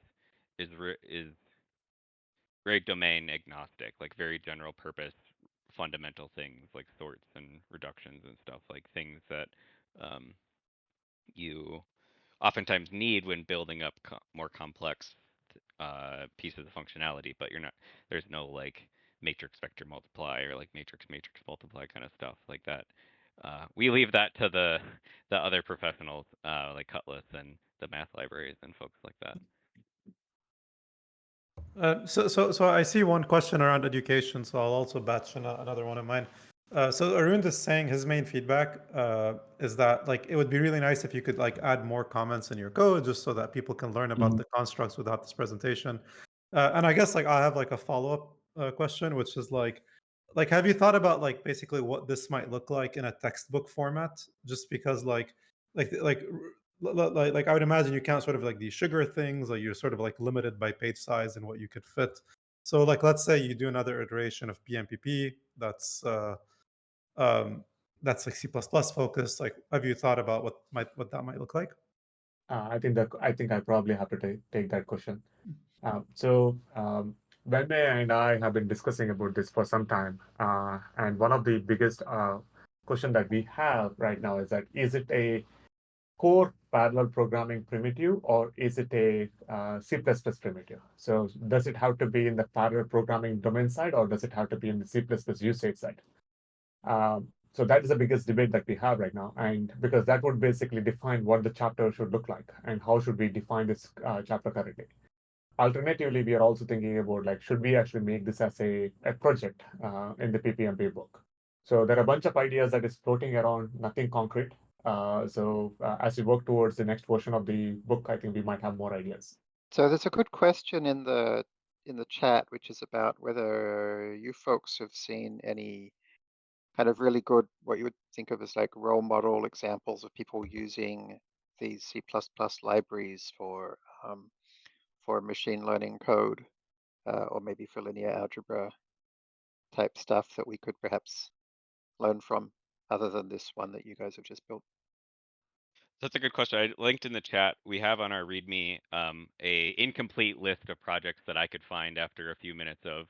is very domain agnostic, like very general purpose fundamental things like sorts and reductions and stuff, like things that you oftentimes need when building up more complex pieces of functionality, but there's no like matrix vector multiply or like matrix multiply kind of stuff like that. We leave that to the other professionals like Cutlass and the math libraries and folks like that. So I see one question around education, so I'll also batch another one of mine. So Arun is saying his main feedback is that like it would be really nice if you could like add more comments in your code just so that people can learn about the constructs without this presentation. And I guess like I have like a follow-up question, which is like have you thought about like basically what this might look like in a textbook format? Just because like like like I would imagine you can't sort of like these sugar things, like you're sort of like limited by page size and what you could fit. So like let's say you do another iteration of PMPP um, that's like C++ focused. Like, have you thought about what that might look like? I think I probably have to take that question. Wenmei and I have been discussing about this for some time, and one of the biggest question that we have right now is that is it a core parallel programming primitive or is it a C++ primitive? So does it have to be in the parallel programming domain side or does it have to be in the C++ usage side? So that is the biggest debate that we have right now, and because that would basically define what the chapter should look like and how should we define this chapter correctly. Alternatively, we are also thinking about like, should we actually make this as a project in the PPMP book? So there are a bunch of ideas that is floating around, nothing concrete. As we work towards the next version of the book, I think we might have more ideas. So there's a good question in the chat, which is about whether you folks have seen any kind of really good, what you would think of as like role model examples of people using these C++ libraries for machine learning code, or maybe for linear algebra type stuff that we could perhaps learn from, other than this one that you guys have just built. That's a good question. I linked in the chat. We have on our README a incomplete list of projects that I could find after a few minutes of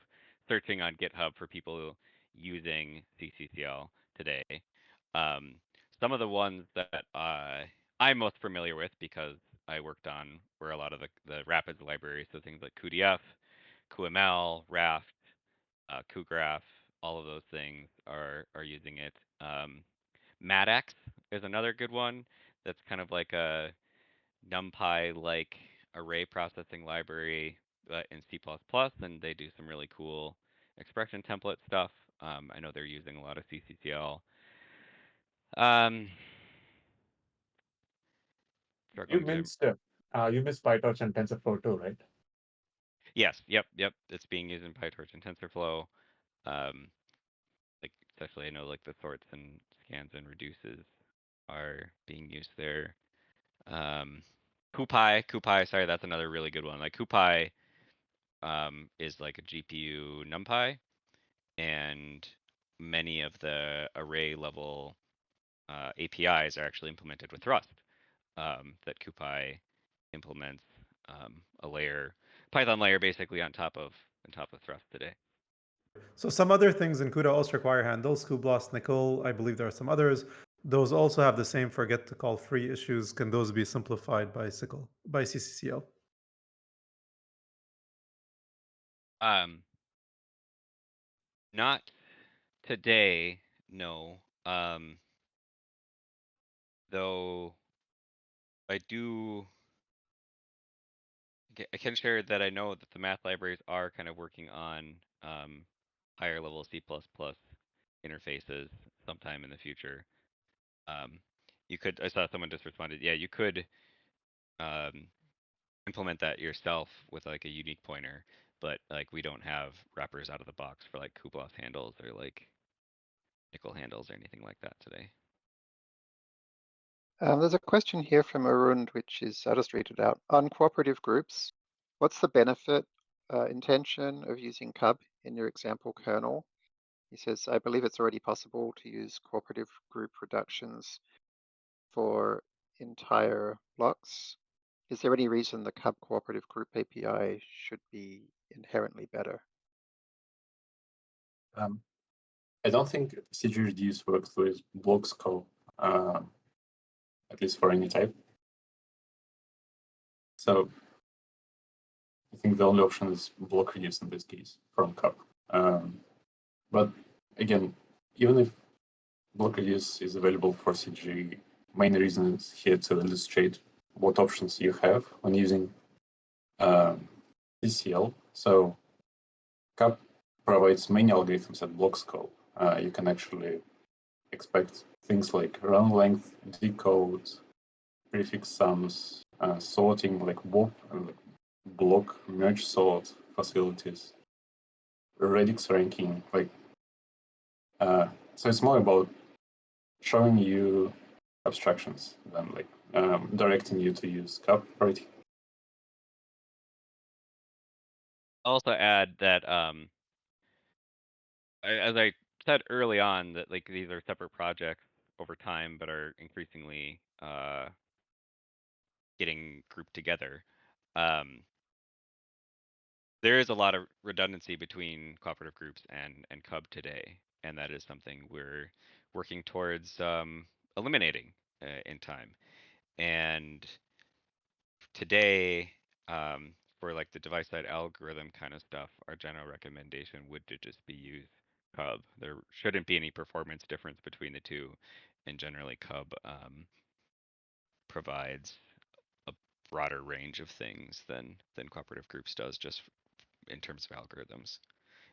searching on GitHub for people using CCCL today. Some of the ones that I'm most familiar with because I worked on were a lot of the Rapids libraries, so things like CUDA C, QML, Raft, QGraph, all of those things are using it. MADX is another good one. That's kind of like a NumPy-like array processing library in C++, and they do some really cool expression template stuff. I know they're using a lot of CCCL. You missed PyTorch and TensorFlow too, right? Yes, yep. It's being used in PyTorch and TensorFlow. Like especially I know like the sorts and scans and reduces are being used there. CuPy, sorry, that's another really good one. Like CuPy is like a GPU NumPy, and many of the array level APIs are actually implemented with Rust. That CuPy implements a layer, Python layer, basically on top of Rust today. So some other things in CUDA also require handles. Kublas, Nickel, I believe there are some others. Those also have the same forget to call free issues. Can those be simplified by CCCL? Not today, no. Though I can share that I know that the math libraries are kind of working on higher level C++ interfaces sometime in the future. I saw someone just responded, yeah, you could implement that yourself with like a unique pointer, but like we don't have wrappers out of the box for like Kublas handles or like nickel handles or anything like that today. There's a question here from Arun, which is, I'll just read it out. On cooperative groups, what's the benefit, intention of using cub in your example kernel? He says, I believe it's already possible to use cooperative group reductions for entire blocks. Is there any reason the cub cooperative group API should be inherently better? I don't think CG reduce works with block scope. at least for any type. So I think the only option is block reduce in this case from cup. But again, even if block reduce is available for CG, main reason is here to illustrate what options you have when using CCCL. So cup provides many algorithms at block scope. You can actually expect things like run length, decode, prefix sums, sorting like WOP and like block merge sort facilities, radix ranking. Like, so it's more about showing you abstractions than like directing you to use cup, right? I'll also add that as I said early on, that like these are separate projects over time, but are increasingly getting grouped together. There is a lot of redundancy between cooperative groups and CUB today, and that is something we're working towards eliminating in time. And today, for like the device side algorithm kind of stuff, our general recommendation would to just be use CUB. There shouldn't be any performance difference between the two, and generally CUB provides a broader range of things than cooperative groups does, just in terms of algorithms.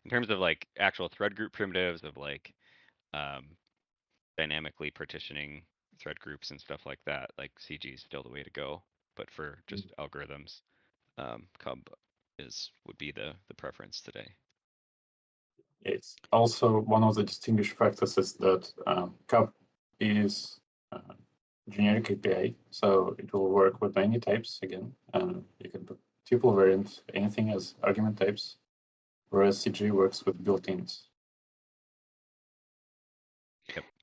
In terms of like actual thread group primitives of like dynamically partitioning thread groups and stuff like that, like CG is still the way to go. But for just algorithms, CUB would be the preference today. It's also one of the distinguished factors is that CUB is generic API, so it will work with many types again. You can put tuple variant, anything as argument types, whereas CG works with built-ins.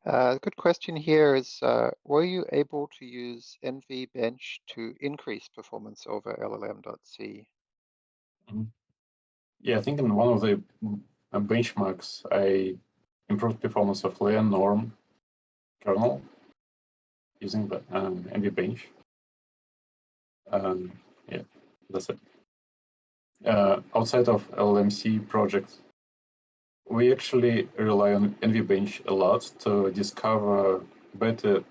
Good question here is, were you able to use NVBench to increase performance over llm.c? Yeah, I think in one of the benchmarks, I improved performance of layer norm kernel using the NVBench. Yeah, that's it. Outside of LLMC project, we actually rely on NVBench a lot to discover better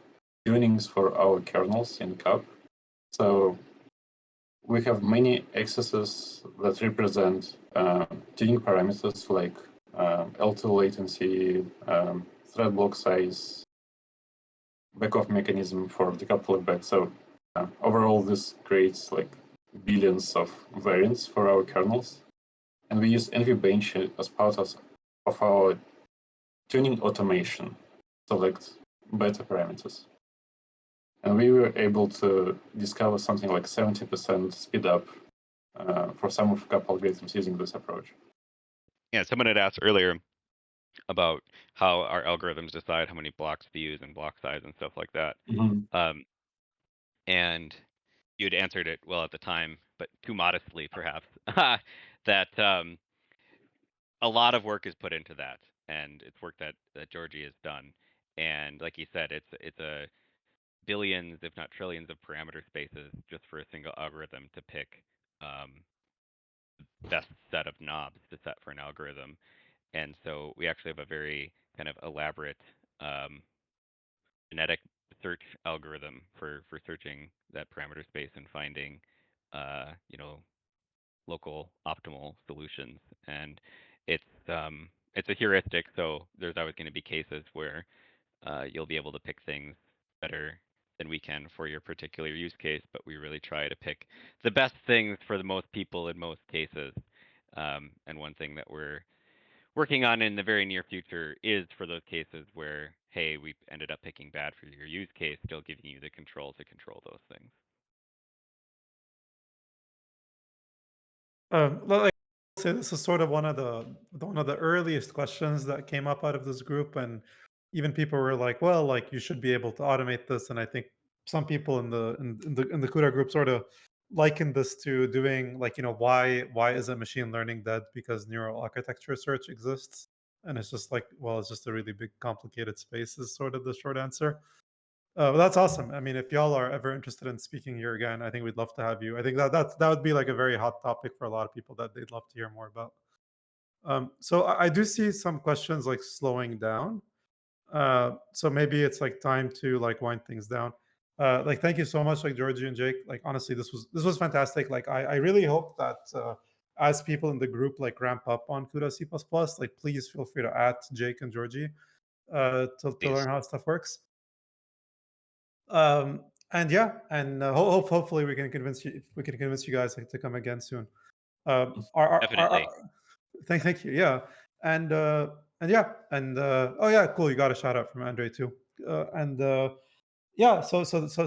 tunings for our kernels in CUB. So we have many accesses that represent tuning parameters like L2 latency, thread block size, backoff mechanism for decoupling back. So overall, this creates like billions of variants for our kernels. And we use NVBench as part of our tuning automation to select better parameters. And we were able to discover something like 70% speed up for some of CUB algorithms using this approach. Yeah, someone had asked earlier about how our algorithms decide how many blocks to use and block size and stuff like that. And you had answered it well at the time, but too modestly perhaps, that a lot of work is put into that, and it's work that Georgie has done. And like he said, it's a billions, if not trillions, of parameter spaces just for a single algorithm to pick the best set of knobs to set for an algorithm. And so we actually have a very kind of elaborate genetic search algorithm for searching that parameter space and finding, local optimal solutions. And it's a heuristic, so there's always going to be cases where you'll be able to pick things better than we can for your particular use case, but we really try to pick the best things for the most people in most cases. And one thing that we're working on in the very near future is for those cases where, hey, we ended up picking bad for your use case, still giving you the control to control those things. Like I say, this is sort of one of the earliest questions that came up out of this group, and even people were like, "Well, like you should be able to automate this." And I think some people in the CUDA group sort of likened this to doing like, why isn't machine learning dead? Because neural architecture search exists, and it's just like, well, it's just a really big complicated space is sort of the short answer. Well, that's awesome. I mean, if y'all are ever interested in speaking here again, I think we'd love to have you. I think that would be like a very hot topic for a lot of people that they'd love to hear more about. So I do see some questions like slowing down. So maybe it's like time to like wind things down. Like, thank you so much, like Georgie and Jake. Like, honestly, this was fantastic. Like, I really hope that as people in the group like ramp up on CUDA C++, like please feel free to add Jake and Georgie to Please. learn how stuff works. And yeah, and hopefully we can convince you guys like to come again soon. Definitely. Thank you. Yeah, and yeah, and oh yeah, cool. You got a shout out from Andre too. And yeah, so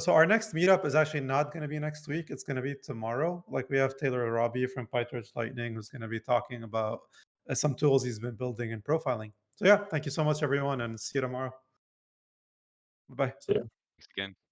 our next meetup is actually not going to be next week. It's going to be tomorrow. Like, we have Taylor Arabi from PyTorch Lightning who's going to be talking about some tools he's been building and profiling. So yeah, thank you so much, everyone, and see you tomorrow. Bye bye. So, yeah. Thanks again.